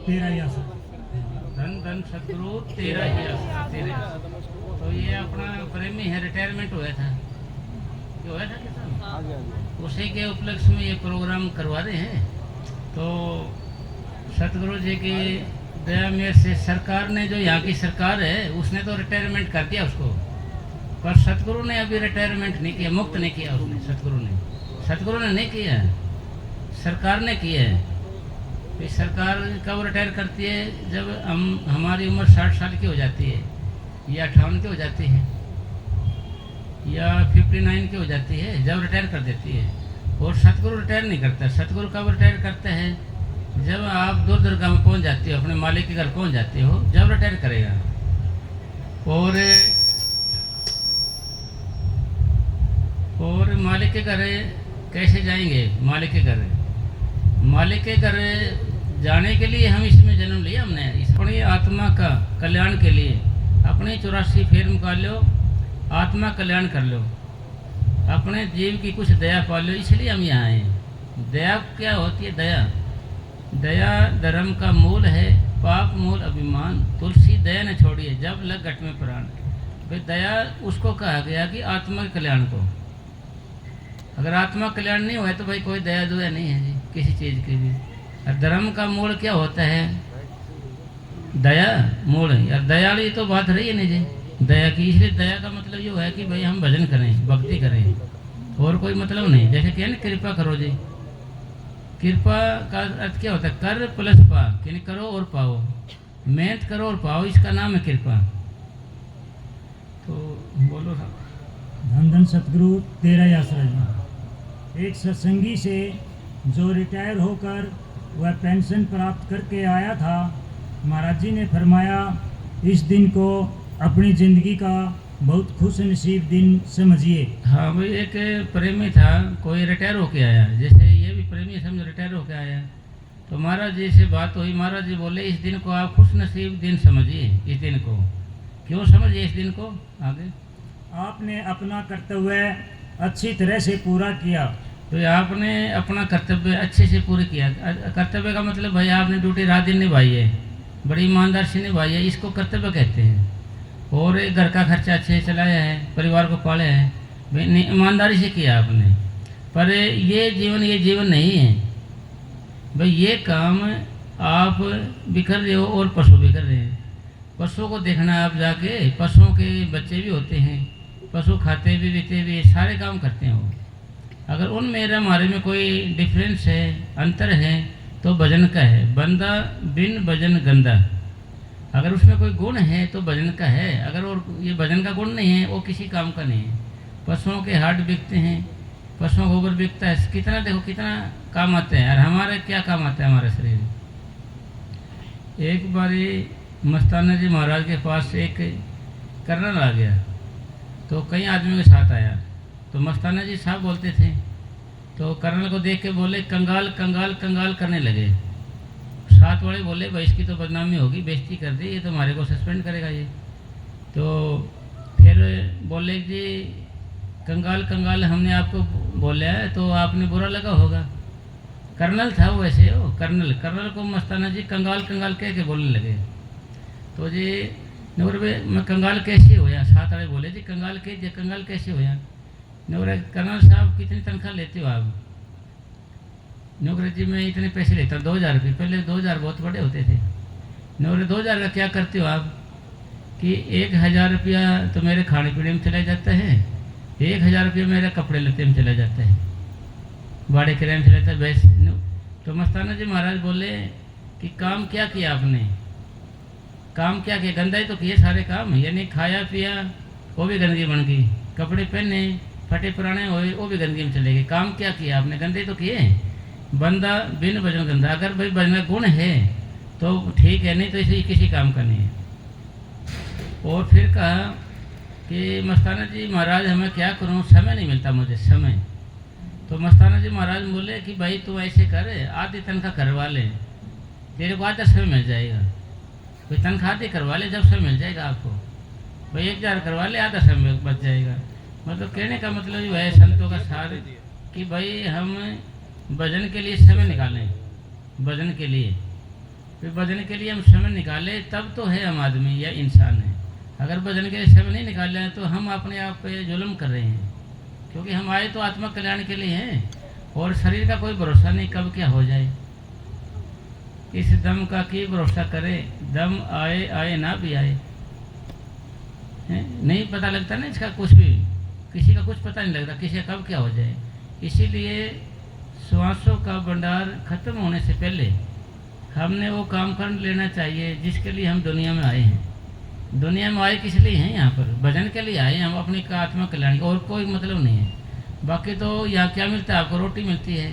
तेरा ही आसरा। धन धन सतगुरु तेरा ही आसरा, तेरे। तो ये अपना प्रेमी है, रिटायरमेंट हुआ था, ये हुआ था किसान, उसी के उपलक्ष्य में ये प्रोग्राम करवा रहे हैं। तो सतगुरु जी की दया में से सरकार ने, जो यहाँ की सरकार है, उसने तो रिटायरमेंट कर दिया उसको, पर सतगुरु ने अभी रिटायरमेंट नहीं किया, मुक्त नहीं किया उसने। सतगुरु ने नहीं किया, सरकार ने किया है। तो सरकार कब रिटायर करती है? जब हमारी उम्र 60 साल की हो जाती है, या 58 की हो जाती है, या 59 की हो जाती है, जब रिटायर कर देती है। और सतगुरु रिटायर नहीं करता। सतगुरु कब रिटायर करते हैं? जब आप दूर दरगाह में पहुंच जाते हो, अपने मालिक के घर पहुंच जाते हो, जब रिटायर करेगा। और मालिक के घर कैसे जाएंगे? मालिक के घर जाने के लिए हम इसमें जन्म लिया हमने, अपनी आत्मा का कल्याण के लिए। अपनी 84 फेर मुका लो, आत्मा कल्याण कर लो, अपने जीव की कुछ दया पा लो, इसलिए हम यहाँ आए हैं। दया क्या होती है? दया धर्म का मूल है, पाप मूल अभिमान। तुलसी दया न छोड़िए, जब लग घट में प्राण। फिर दया उसको कहा गया कि आत्मा के कल्याण को। अगर आत्मा कल्याण नहीं हुआ तो भाई कोई दया दुआ नहीं है जी, किसी चीज़ की भी। और धर्म का मूल क्या होता है? दया मूल है यार। दयालु तो बात रही है नहीं जी दया की। इसलिए दया का मतलब ये है कि भाई हम भजन करें, भक्ति करें, और कोई मतलब नहीं। जैसे क्या ना, कृपा करो जी। कृपा का अर्थ क्या होता है? कर प्लस पा, यानी करो और पाओ, मेहनत करो और पाओ, इसका नाम है कृपा। तो बोलो साहब। धन धन सतगुरु तेरा ही आसरा जी। एक सत्संगी से जो रिटायर होकर वह पेंशन प्राप्त करके आया था, महाराज जी ने फरमाया इस दिन को अपनी ज़िंदगी का बहुत खुश नसीब दिन समझिए। हाँ भाई, एक प्रेमी था, कोई रिटायर होके आया, जैसे ये भी प्रेमी समझो रिटायर होके आया। तो महाराज जी से बात हुई, महाराज जी बोले इस दिन को आप खुश नसीब दिन समझिए। इस दिन को क्यों समझिए? इस दिन को आगे आपने अपना कर्तव्य अच्छी तरह से पूरा किया। तो आपने अपना कर्तव्य अच्छे से पूरी किया। कर्तव्य का मतलब भाई आपने ड्यूटी रात दिन निभाई है, बड़ी ईमानदार से निभाई है, इसको कर्तव्य कहते हैं। और घर का खर्चा अच्छे से चलाया है, परिवार को पाले है, भाई ईमानदारी से किया आपने। पर ये जीवन नहीं है भाई। ये काम आप भी कर रहे हो और पशु भी कर रहे हैं। पशुओं को देखना आप जाके, पशुओं के बच्चे भी होते हैं, पशु खाते भी पीते भी, सारे काम करते हैं वो। अगर उनमें हमारे में कोई डिफरेंस है, अंतर है, तो भजन का है। बंदा बिन भजन गंदा। अगर उसमें कोई गुण है तो भजन का है, अगर और ये भजन का गुण नहीं है, वो किसी काम का नहीं है। पशुओं के हार्ट बिकते हैं, पशुओं का गोबर बिकता है, कितना देखो कितना काम आते हैं। और हमारे क्या काम आता है हमारे शरीर में? एक बारी मस्ताना जी महाराज के पास एक कर्नल आ गया, तो कई आदमियों के साथ आया। तो मस्ताना जी साहब बोलते थे, तो कर्नल को देख के बोले कंगाल कंगाल कंगाल करने लगे। साथ वाले बोले भाई इसकी तो बदनामी होगी, बेइज्जती कर दी, ये तो हमारे को सस्पेंड करेगा ये। तो फिर बोले जी कंगाल कंगाल हमने आपको बोला है तो आपने बुरा लगा होगा। कर्नल था वो, ऐसे हो कर्नल को मस्ताना जी कंगाल कंगाल कह के बोलने लगे। तो जी नौर मैं कंगाल कैसे होया? साथ वाले बोले जी कंगाल कैसे होया? नौर कर्नल साहब कितनी तनख्वाह लेते हो आप? नौकरी जी मैं इतने पैसे लेता हूँ, 2000 रुपये। पहले 2000 बहुत बड़े होते थे। नौकरी 2000 का क्या करते हो आप? कि 1000 रुपया तो मेरे खाने पीने में चला जाता है, 1000 रुपया मेरे कपड़े लेते में चला जाता है, भाड़े किराए में चला जाता है बस। तो मस्ताना जी महाराज बोले कि काम क्या किया आपने? काम क्या किया? गंदा ही तो किए सारे काम, यानी खाया पिया वो भी गंदगी बन गई, कपड़े पहने फटे पुराने हुए वो भी गंदगी में चले गए। काम क्या किया आपने? गंदे तो किए। बंदा बिन भजन गंदा। अगर भाई भजन गुण है तो ठीक है, नहीं तो इसे किसी काम का नहीं है। और फिर कहा कि मस्ताना जी महाराज हमें क्या करूं, समय नहीं मिलता मुझे समय। तो मस्ताना जी महाराज बोले कि भाई तू ऐसे कर, आधी तनख्वाह करवा ले, तेरे को आधा समय मिल जाएगा। कोई तनख्वाह आधी करवा ले, जब समय मिल जाएगा आपको। भाई 1000 करवा ले, आधा समय बच जाएगा। मतलब कहने का मतलब ये है संतों का सार कि भाई हम भजन के लिए समय निकालें, भजन के लिए। फिर भजन के लिए हम समय निकाले तब तो है हम आदमी या इंसान है। अगर भजन के लिए समय नहीं निकाले तो हम अपने आप पे जुल्म कर रहे हैं, क्योंकि हम आए तो आत्मा कल्याण के लिए हैं और शरीर का कोई भरोसा नहीं कब क्या हो जाए। इस दम का की भरोसा करे, दम आए आए ना भी आए, नहीं पता लगता ना इसका कुछ भी, किसी का कुछ पता नहीं लगता किसी का कब क्या हो जाए। इसीलिए श्वासों का भंडार खत्म होने से पहले हमने वो काम कर लेना चाहिए जिसके लिए हम दुनिया में आए हैं। दुनिया में आए किस लिए हैं? यहाँ पर भजन के लिए आए हैं हम, अपनी का आत्मा कल्याण का, और कोई मतलब नहीं है। बाकी तो यहाँ क्या मिलता है आपको? रोटी मिलती है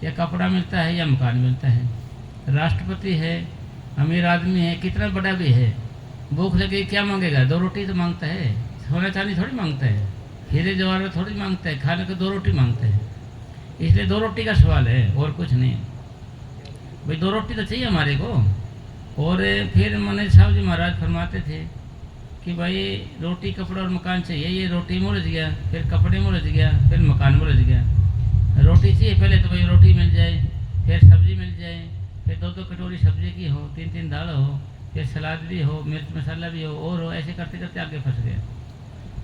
या कपड़ा मिलता है या मकान मिलता है। राष्ट्रपति है, अमीर आदमी है, कितना बड़ा भी है, भूख लगे क्या मांगेगा? 2 रोटी तो मांगता है, सोना चांदी थोड़ी मांगता है, हीरे जवाहरात थोड़ी मांगता है, खाने को 2 रोटी मांगता है। इसलिए 2 रोटी का सवाल है और कुछ नहीं। भाई 2 रोटी तो चाहिए हमारे को। और फिर मनोज साहब जी महाराज फरमाते थे कि भाई रोटी कपड़ा और मकान चाहिए। ये रोटी मुरझ गया, फिर कपड़े मुरझ गया, फिर मकान मुरझ गया। रोटी चाहिए पहले तो भाई रोटी मिल जाए, फिर सब्जी मिल जाए, फिर 2-2 कटोरी सब्जी की हो, 3-3 दाल हो, फिर सलाद भी हो, मिर्च मसाला भी हो और हो, ऐसे करते करते आगे फंस गए।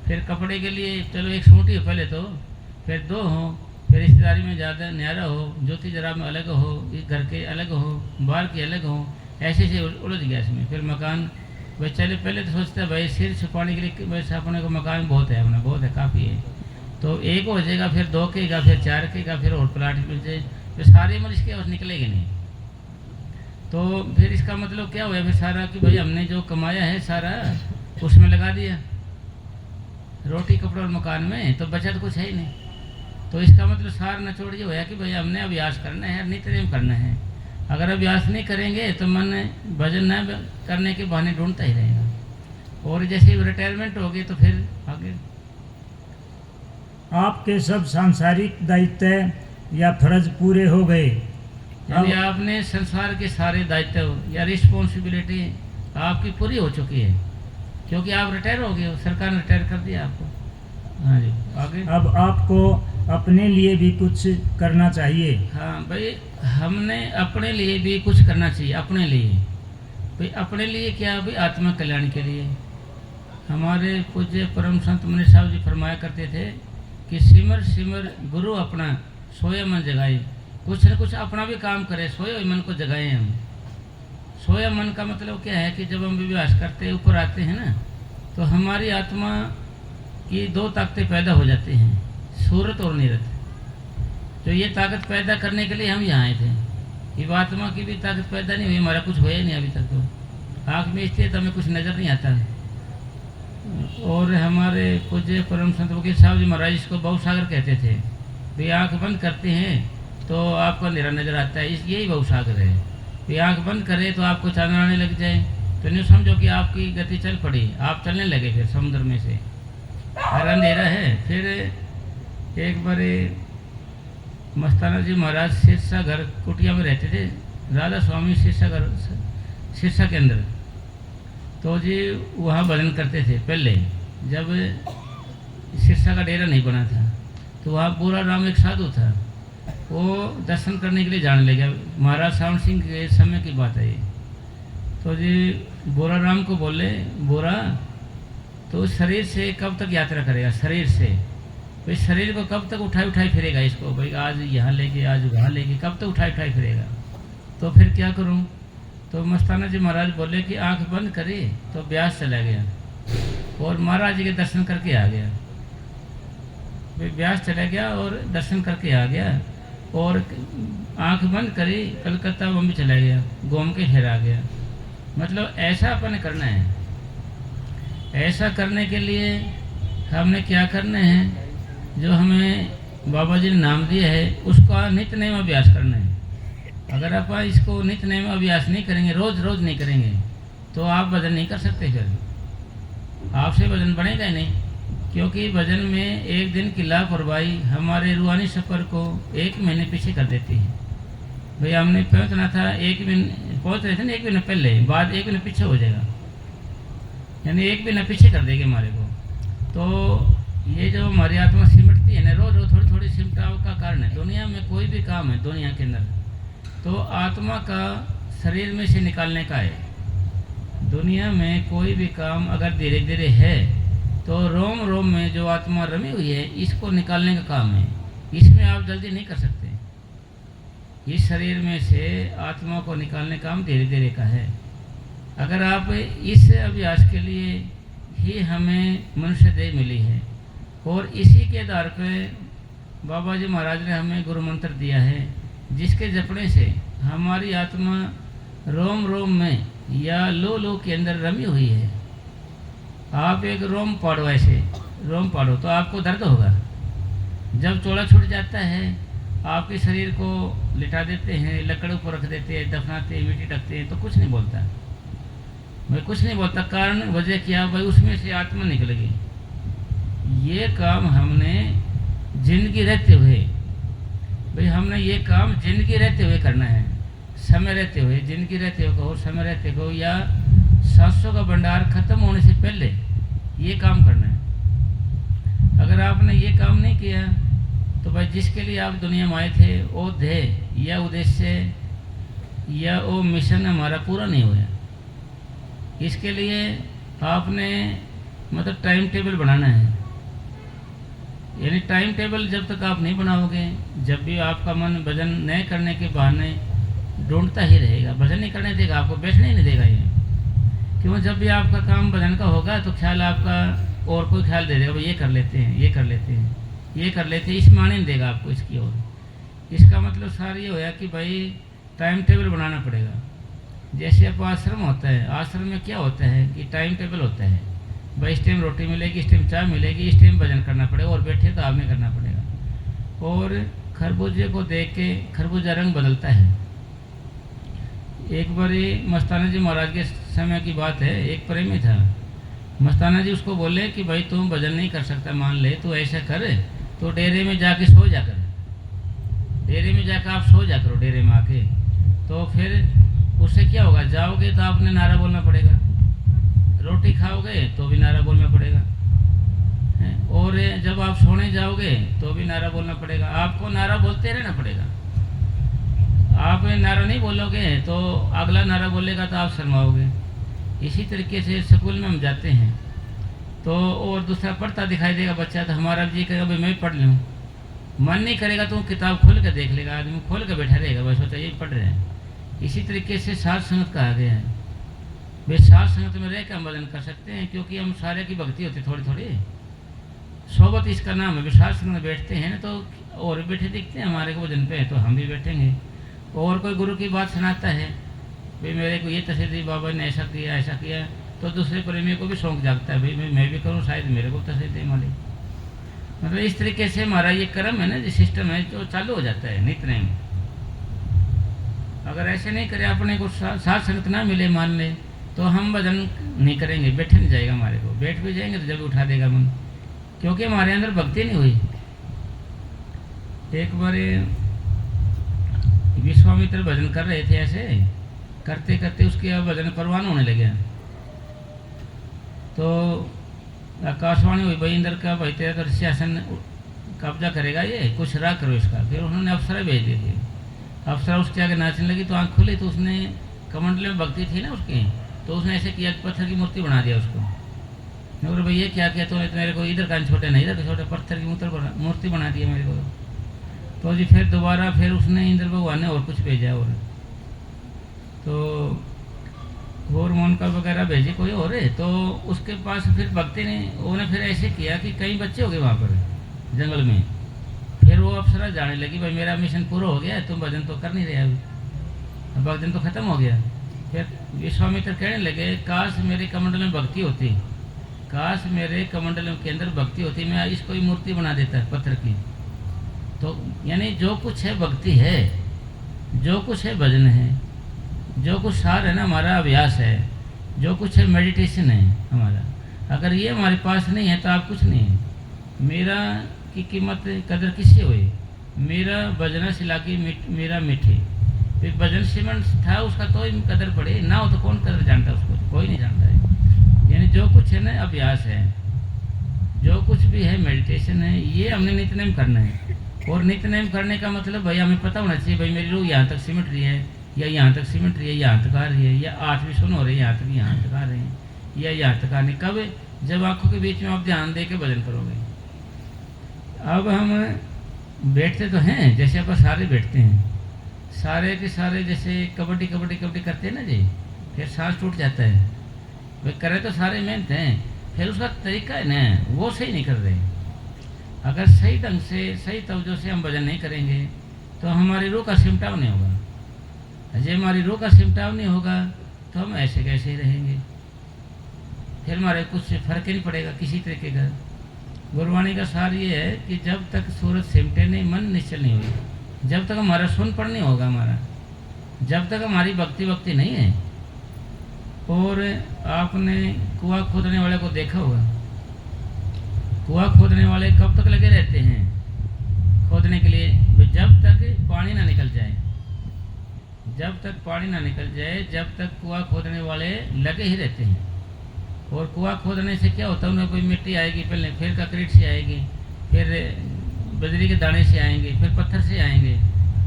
फिर कपड़े के लिए चलो 1 सूट ही हो पहले तो, फिर 2 हो, फिर रिश्तेदारी में ज़्यादा न्यारा हो, ज्योति जरा में अलग हो, घर के अलग हो, बाहर के अलग हो, ऐसे से उलझ गया इसमें। फिर मकान भाई चले पहले तो सोचते हैं भाई सिर छुपाने के लिए वैसे अपने को मकान बहुत है, अपना बहुत है, काफ़ी है, तो 1 हो जाएगा, फिर 2 केगा, फिर 4 केगा, फिर और प्लाट मिल जाए, तो सारे मरीज के बस निकलेंगे नहीं। तो फिर इसका मतलब क्या हुआ? फिर सारा कि भाई हमने जो कमाया है सारा उसमें लगा दिया, रोटी कपड़ा और मकान में, तो बचत कुछ है ही नहीं। तो इसका मतलब सार निचोड़ ये होया कि भाई हमने अभ्यास करना है, नित्य नेम करना है। अगर अभ्यास नहीं करेंगे तो मन भजन न करने के बहाने ढूंढता ही रहेगा, और जैसे रिटायरमेंट होगी तो फिर आगे। आपके सब सांसारिक दायित्व या फर्ज पूरे हो गए। यानी आपने संसार के सारे दायित्व या रिस्पॉन्सिबिलिटी आपकी पूरी हो चुकी है, क्योंकि आप रिटायर हो गए हो, सरकार ने रिटायर कर दिया आपको। हाँ जी, आगे। अब आपको अपने लिए भी कुछ करना चाहिए। हाँ भाई, हमने अपने लिए भी कुछ करना चाहिए। अपने लिए भाई, अपने लिए क्या? भाई आत्मा कल्याण के लिए। हमारे पूज्य परम संत मनीष साहब जी फरमाया करते थे कि सिमर सिमर गुरु अपना, सोया मन जगाए। कुछ न कुछ अपना भी काम करे, सोए हुए मन को जगाएं हम। सोया मन का मतलब क्या है कि जब हम विश्वास करते ऊपर आते हैं ना, तो हमारी आत्मा की 2 ताकतें पैदा हो जाती हैं, सूरत और निरत। तो ये ताकत पैदा करने के लिए हम यहाँ आए थे। ये आत्मा की भी ताकत पैदा नहीं हुई, हमारा कुछ होया नहीं अभी तक। तो आँख में इसलिए तो हमें कुछ नज़र नहीं आता। और हमारे पूज्य परम संत वकील साहब जी महाराज इसको बहुसागर कहते थे। भाई आँख बंद करते हैं तो आपको अंधेरा नज़र आता है, यही बहुसागर है। भाई आँख बंद करें तो आपको चांदन आने लग जाए, तो नहीं समझो कि आपकी गति चल पड़ी, आप चलने लगे फिर समुद्र में से। और अंधेरा है। फिर एक बार मस्ताना जी महाराज सिरसा घर कुटिया में रहते थे, राधा स्वामी सिरसा घर सिरसा के अंदर। तो जी वहाँ भजन करते थे पहले, जब सिरसा का डेरा नहीं बना था। तो वहाँ बोरा राम एक साधु था, वो दर्शन करने के लिए जाने लगा। महाराज सावन सिंह के समय की बात है ये। तो जी बोरा राम को बोले, बोरा तो शरीर से कब तक यात्रा करेगा? शरीर से भाई शरीर को कब तक उठाए उठाए फिरेगा इसको? भाई आज यहाँ लेके आज वहाँ लेके कब तक उठाए उठाए फिरेगा? तो फिर क्या करूँ? तो मस्ताना जी महाराज बोले कि आंख बंद करे। तो ब्यास चला गया और महाराज जी के दर्शन करके आ गया। भाई ब्यास चला गया और दर्शन करके आ गया, और आंख बंद करी, कलकत्ता बम्बई चला गया, घूम के फिर आ गया। मतलब ऐसा अपन करना है। ऐसा करने के लिए हमने क्या करना है? जो हमें बाबा जी ने नाम दिया है उसका नित्य नेम अभ्यास करना है। अगर आप इसको नित्य नेम अभ्यास नहीं करेंगे, रोज रोज नहीं करेंगे, तो आप भजन नहीं कर सकते। फिर आपसे भजन बनेगा ही नहीं, क्योंकि भजन में एक दिन की लापरवाही हमारे रूहानी सफ़र को 1 महीने पीछे कर देती है। भाई हमने पहुँचना था 1 महीने, पहुँच रहे थे ना 1 महीने पहले, बाद 1 महीने पीछे हो जाएगा, यानी 1 महीना पीछे कर देंगे हमारे को। तो ये जो हमारी आत्मा सिमटती है ना, रोज रोज थोड़ी थोड़ी सिमटाव का कारण है। दुनिया में कोई भी काम है दुनिया के अंदर, तो आत्मा का शरीर में से निकालने का है। दुनिया में कोई भी काम अगर धीरे धीरे है तो रोम रोम में जो आत्मा रमी हुई है इसको निकालने का काम है। इसमें आप जल्दी नहीं कर सकते। इस शरीर में से आत्मा को निकालने का काम धीरे धीरे का है। अगर आप इस अभ्यास के लिए ही हमें मनुष्य देह मिली है और इसी के आधार पर बाबा जी महाराज ने हमें गुरु मंत्र दिया है, जिसके जपने से हमारी आत्मा रोम रोम में या लो लो के अंदर रमी हुई है। आप एक रोम पाड़ो, ऐसे रोम पाड़ो तो आपको दर्द होगा। जब चौड़ा छूट जाता है आपके शरीर को लिटा देते हैं, लकड़ों पर रख देते हैं, दफनाते हैं, मिट्टी ढकते हैं तो कुछ नहीं बोलता। भाई कुछ नहीं बोलता, कारण वजह क्या? भाई उसमें से आत्मा निकलेगी। ये काम हमने जिंदगी रहते हुए, भाई हमने ये काम जिंदगी रहते हुए करना है। समय रहते हुए, जिंदगी रहते हुए कहो, समय रहते कहो, या सांसों का भंडार खत्म होने से पहले ये काम करना है। अगर आपने ये काम नहीं किया तो भाई जिसके लिए आप दुनिया में आए थे वो ध्येय या उद्देश्य या वो मिशन हमारा पूरा नहीं हुआ। इसके लिए आपने मतलब टाइम टेबल बनाना है। यानी टाइम टेबल जब तक आप नहीं बनाओगे, जब भी आपका मन भजन न करने के बहाने ढूंढता ही रहेगा, भजन नहीं करने देगा, आपको बैठने ही नहीं देगा ये। क्यों? जब भी आपका काम भजन का होगा तो ख्याल आपका और कोई ख्याल दे देगा, भाई ये कर लेते हैं, ये कर लेते हैं, ये कर लेते हैं, इस माने नहीं देगा आपको इसकी ओर। इसका मतलब सारा ये होया कि भाई टाइम टेबल बनाना पड़ेगा। जैसे अब आश्रम होता है, आश्रम में क्या होता है कि टाइम टेबल होता है। भाई इस टाइम रोटी मिलेगी, इस टाइम चाय मिलेगी, इस टाइम भजन करना पड़ेगा, और बैठे तो आपने करना पड़ेगा। और खरबूजे को देख के खरबूजा रंग बदलता है। एक बार मस्ताना जी महाराज के समय की बात है, एक प्रेमी था। मस्ताना जी उसको बोले कि भाई तुम भजन नहीं कर सकता, मान ले तो ऐसा कर, तो डेरे में जाके सो जा कर, डेरे में जाकर आप सो जा करो, डेरे में आके। तो फिर उससे क्या होगा? जाओगे तो आपने नारा बोलना पड़ेगा, रोटी खाओगे तो भी नारा बोलना पड़ेगा, और जब आप सोने जाओगे तो भी नारा बोलना पड़ेगा। आपको नारा बोलते रहना पड़ेगा। आप नारा नहीं बोलोगे तो अगला नारा बोलेगा तो आप शर्माओगे। इसी तरीके से स्कूल में हम जाते हैं तो और दूसरा पढ़ता दिखाई देगा बच्चा, तो हमारा जी कहेगा भाई मैं पढ़ लूँ। मन नहीं करेगा तो किताब खोल कर देख लेगा, आदमी खोल कर बैठा रहेगा, बस सोचा ये पढ़ रहे हैं। इसी तरीके से साध संगत कहा गया है। वे साध संगत में रह कर हम भजन कर सकते हैं, क्योंकि हम सारे की भक्ति होती थोड़ी थोड़ी। सोबत इसका नाम है। साध संगत में बैठते हैं ना तो और भी बैठे दिखते हैं हमारे को भजन पे, तो हम भी बैठेंगे। और कोई गुरु की बात सुनाता है, भाई मेरे को ये तस्वीर दी, बाबा ने ऐसा किया, तो दूसरे प्रेमी को भी शौक जागता है, भाई मैं भी करूँ, शायद मेरे को तस्वीर दे मालिक। मतलब इस तरीके से हमारा ये कर्म है ना, जो सिस्टम है, जो चालू हो जाता है नित्य नेम। अगर ऐसे नहीं करे, अपने को साथ संगत ना मिले, मान ले, तो हम भजन नहीं करेंगे, बैठे नहीं जाएगा हमारे को। बैठ भी जाएंगे तो जब उठा देगा मन, क्योंकि हमारे अंदर भक्ति नहीं हुई। एक बार विश्वामित्र भजन कर रहे थे, ऐसे करते करते उसके अब भजन परवान होने लगे। तो आकाशवाणी हुई, भाई इंद्र का भाई तेरा तो सिंहासन कब्जा करेगा, ये कुछ राग करो इसका। फिर उन्होंने अप्सरा भेज दी थी। अप्सरा उसके आगे नाचने लगी तो आँख खुली, तो उसने कमंडल में भक्ति थी ना उसकी, तो उसने ऐसे किया, पत्थर की मूर्ति बना दिया उसको। मैं बोला भैया क्या किया तूने? तो मेरे को इधर कान छोटे नहीं, इधर छोटे, पत्थर की मूर्ति बना दिया मेरे को। तो जी फिर दोबारा फिर उसने इंद्र भगवान ने और कुछ भेजा, और तो हॉर्मोन का वगैरह भेजे कोई और है। तो उसके पास फिर भक्ति ने उन्होंने फिर ऐसे किया कि कई बच्चे हो गए वहाँ पर जंगल में। फिर वो अप्सरा जाने लगी, भाई मेरा मिशन पूरा हो गया, तुम भजन तो कर नहीं रहे, अभी भजन तो खत्म हो गया। फिर विश्वामित्र कहने लगे, काश मेरे कमंडल में भक्ति होती, काश मेरे कमंडल के अंदर भक्ति होती, मैं इसको ही मूर्ति बना देता पत्थर की। तो यानी जो कुछ है भक्ति है, जो कुछ है भजन है, जो कुछ सार है ना हमारा अभ्यास है, जो कुछ है मेडिटेशन है हमारा। अगर ये हमारे पास नहीं है तो आप कुछ नहीं है। मेरा की कीमत कदर किससे हुई? मेरा भजना सिला की मेरा मिठे। फिर भजन सीमेंट था उसका तो ही कदर पड़े, ना हो तो कौन कदर जानता उसको? कोई नहीं जानता है। यानी जो कुछ है ना अभ्यास है, जो कुछ भी है मेडिटेशन है, ये हमने नित्यनेम करना है। और नित्यनेम करने का मतलब भाई हमें पता होना चाहिए, भाई मेरी रूह यहाँ तक सिमट रही है, या यहाँ तक सीमेंट रही है, यहाँ तक आ रही है, या 8 सुन हो रही है, यहाँ तक आ रहे हैं, या यहाँ तक आने कब है? जब आंखों के बीच में आप ध्यान दे के वजन करोगे। अब हम बैठते तो हैं जैसे आप सारे बैठते हैं, सारे के सारे जैसे कबड्डी कबड्डी कबड्डी करते हैं ना जी, फिर सांस टूट जाता है। वे करे तो सारे मेहनत हैं, फिर उसका तरीका है ना वो सही नहीं कर रहे। अगर सही ढंग से सही तवज्जो से हम वजन नहीं करेंगे तो हमारी रूह का सिमटाव नहीं होगा। जब हमारी रूह का सिमटाव नहीं होगा तो हम ऐसे कैसे ही रहेंगे, फिर हमारे कुछ फर्क ही नहीं पड़ेगा किसी तरीके का। गुरबाणी का सार ये है कि जब तक सूरज सिमटे नहीं, मन निश्चल नहीं हुई, जब तक हमारा सुनपन नहीं होगा हमारा, जब तक हमारी भक्ति नहीं है। और आपने कुआं खोदने वाले को देखा होगा, कुआं खोदने वाले कब तक लगे रहते हैं खोदने के लिए? जब तक पानी ना निकल जाए, जब तक पानी ना निकल जाए, जब तक कुआं खोदने वाले लगे ही रहते हैं। और कुआं खोदने से क्या होता है, उन्हें कोई मिट्टी आएगी पहले, फिर कंक्रीट से आएगी, फिर बजरी के दाने से आएंगे, फिर पत्थर से आएंगे,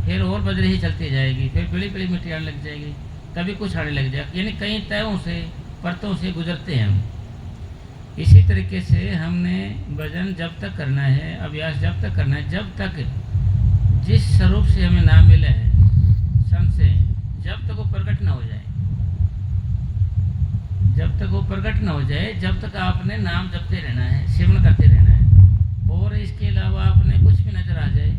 फिर और बजरी ही चलती जाएगी, फिर बड़ी बड़ी मिट्टी आने लग जाएगी, तभी कुछ आने लग जाएगा। यानी कई तयों से परतों से गुजरते हैं हम। इसी तरीके से हमने भजन जब तक करना है, अभ्यास जब तक करना है, जब तक जिस स्वरूप से हमें नाम मिला है संत से, जब तक वो प्रकट ना हो जाए, जब तक वो प्रकट ना हो जाए, जब तक आपने नाम जपते रहना है, सिमरण करते रहना है। और इसके अलावा आपने कुछ भी नजर आ जाए,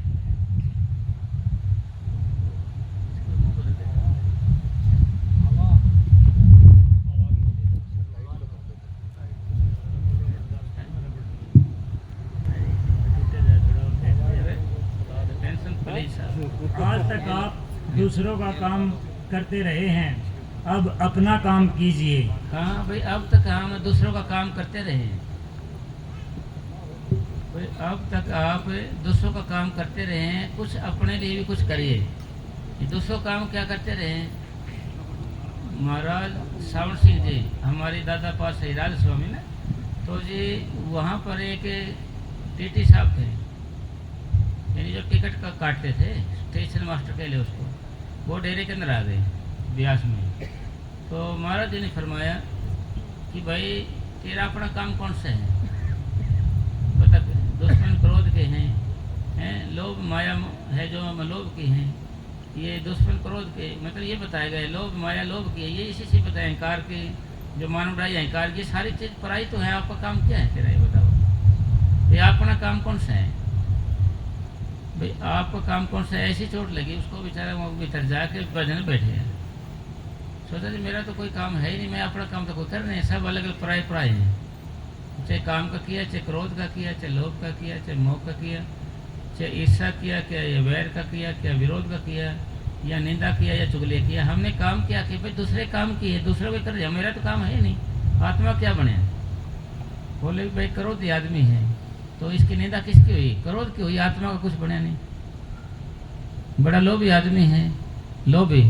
आज तक आप दूसरों का काम करते रहे हैं, अब अपना काम कीजिए। हाँ भाई, अब तक हम दूसरों का काम करते रहे हैं भाई, अब तक आप दूसरों का काम करते रहे हैं, कुछ अपने लिए भी कुछ करिए। ये दूसरों काम क्या करते रहे हैं? महाराज सावण सिंह जी हमारे दादा पास है राज स्वामी ना, तो जी वहाँ पर एक टीटी साहब थे, यानी जो टिकट का काटते थे, स्टेशन मास्टर कह ले उसको, वो डेरे के अंदर आ गए ब्यास में। तो महाराज जी ने फरमाया कि भाई तेरा अपना काम कौन सा है बता। दुश्मन क्रोध के हैं, लोभ माया है जो लोभ की हैं, ये दुश्मन क्रोध के मतलब ये बताए गए, लोभ माया लोभ की है, ये इसी से बताए। अहंकार की जो मानव राय अहंकार, ये सारी चीज़ पराई तो है। आपका काम क्या है तेरा, ये बताओ। ये अपना काम कौन सा है भाई? आपका काम कौन सा है? ऐसी चोट लगी उसको, बेचारा वो भीतर जाके भजन बैठे हैं, सोचा जी मेरा तो कोई काम है ही नहीं, मैं अपना काम तो कोई कर नहीं, सब अलग अलग पराए पराए हैं। चाहे काम का किया, चाहे क्रोध का किया, चाहे लोभ का किया, चाहे मोह का किया, चाहे ईर्ष्या किया, क्या या वैर का किया, क्या विरोध का किया, या निंदा किया, या चुगली किया। हमने काम क्या किया भाई? दूसरे काम किए, दूसरों को कर दिया, मेरा तो काम है ही नहीं। आत्मा क्या बने? बोले भाई क्रोध आदमी है तो इसकी निंदा किसकी हुई? क्रोध की हुई, आत्मा का कुछ बने नहीं। बड़ा लोभी आदमी है, लोभी,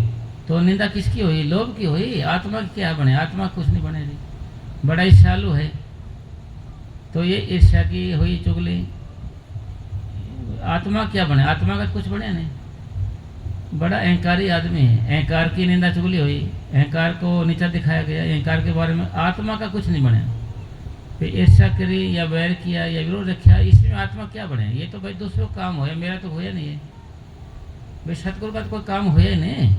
तो निंदा किसकी हुई? लोभ की हुई। आत्मा की क्या बने? आत्मा कुछ नहीं बने रही। बड़ा ईर्ष्यालु है तो ये ईर्ष्या की हुई चुगली। आत्मा क्या बने? आत्मा का कुछ बने नहीं। बड़ा अहंकारी आदमी है, अहंकार की निंदा चुगली हुई, अहंकार को नीचा दिखाया गया, अहंकार के बारे में। आत्मा का कुछ नहीं बने। फिर ईर्ष्या करी या वैर किया या विरोध रखा, इसमें आत्मा क्या बने? ये तो भाई दूसरों का काम होया, मेरा तो होया नहीं है भाई। सतगुरु का तो कोई काम होया नहीं,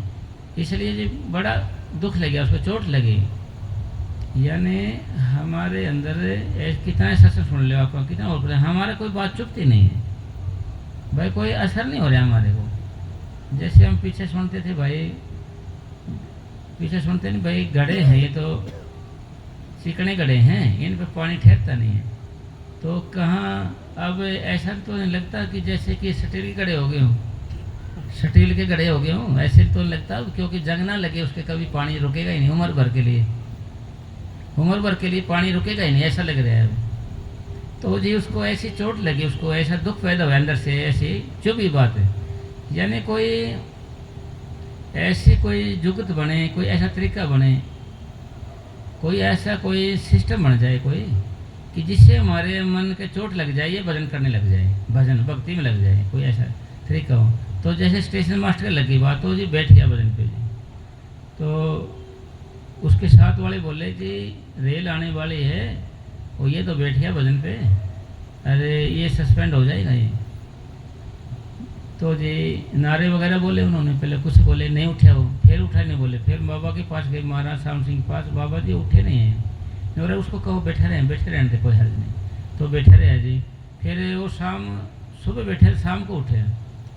इसलिए जी बड़ा दुख लगे, उसको चोट लगी। यानी हमारे अंदर कितना सत्संग सुन लिया आपका, कितना और हमारा कोई बात चुपती नहीं है भाई, कोई असर नहीं हो रहा हमारे को। जैसे हम पीछे सुनते थे भाई, पीछे सुनते नहीं भाई, गड़े हैं ये तो चिकने गड़े हैं, इन पे पानी ठहरता नहीं है। तो कहाँ अब ऐसा तो नहीं लगता कि जैसे कि स्टील के गड़े हो गए हों, स्टील के गड़े हो गए हों, ऐसे तो लगता, क्योंकि जंग ना लगे उसके कभी पानी रुकेगा ही नहीं। उम्र भर के लिए, उम्र भर के लिए पानी रुकेगा ही नहीं, ऐसा लग रहा है अभी। तो जी उसको ऐसी चोट लगी, उसको ऐसा दुख पैदा हुआ अंदर से, ऐसी चुभी बात है। यानी कोई ऐसी कोई जुगत बने, कोई ऐसा तरीका बने, कोई ऐसा कोई सिस्टम बन जाए कोई, कि जिससे हमारे मन के चोट लग जाए, ये भजन करने लग जाए, भजन भक्ति में लग जाए, कोई ऐसा तरीका हो। तो जैसे स्टेशन मास्टर लगी बात, तो जी बैठ गया भजन पे जी, तो उसके साथ वाले बोले कि रेल आने वाली है और ये तो बैठ गया भजन पे, अरे ये सस्पेंड हो जाएगा ये। तो जी नारे वगैरह बोले उन्होंने, पहले कुछ बोले, नहीं उठा वो, फिर उठा नहीं बोले, फिर बाबा के पास गए, महाराज श्याम सिंह के पास, बाबा जी उठे नहीं हैं। बोले उसको कहो बैठे रहने दे, कोई हर्ज नहीं। तो बैठे रहे जी। फिर वो शाम सुबह बैठे, शाम को उठे,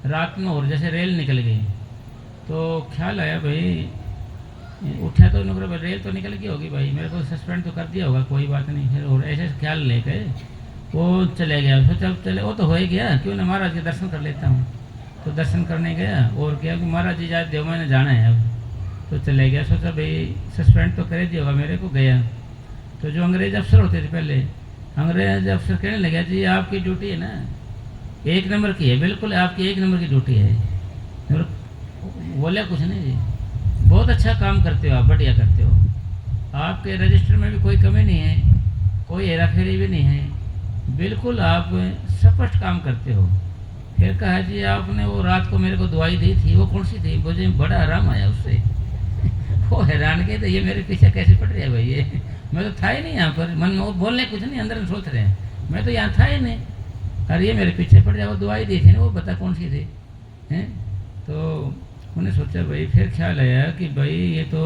रात में और जैसे रेल निकल गई तो ख्याल आया भाई, उठा तो उन्होंने रेल तो निकल गई होगी भाई, मेरे को सस्पेंड तो कर दिया होगा, कोई बात नहीं। फिर और ऐसे ख्याल लेके वो चले गया। सोचा चले वो तो हो ही गया, क्यों ना महाराज के दर्शन कर लेता हूँ। तो दर्शन करने गया और क्या कि महाराज जी जाए देव मैंने जाना है अब। तो चले गया, सोचा भाई सस्पेंड तो कर दिया होगा मेरे को। गया तो जो अंग्रेज अफसर होते थे पहले, अंग्रेज अफसर कहने लगे जी आपकी ड्यूटी है ना 1 नंबर की है, बिल्कुल आपकी 1 नंबर की ड्यूटी है। बोला कुछ नहीं जी, बहुत अच्छा काम करते हो आप, बढ़िया करते हो, आपके रजिस्टर में भी कोई कमी नहीं है, कोई हेरा फेरी भी नहीं है, बिल्कुल आप स्पष्ट काम करते हो। फिर कहा जी आपने वो रात को मेरे को दवाई दी थी, वो कौन सी थी? मुझे बड़ा आराम आया उससे। वो हैरान के थे ये मेरे पीछे कैसे पड़ रहा है भाई, ये मैं तो था ही नहीं यहाँ पर, मन में वो बोलने कुछ नहीं, अंदर सोच रहे हैं मैं तो यहाँ था ही नहीं, अरे ये मेरे पीछे पड़ जाए, वो दवाई दी थी ना, वो बता कौन सी थी हैं। तो उन्हें सोचा भाई, फिर ख्याल आया कि भाई ये तो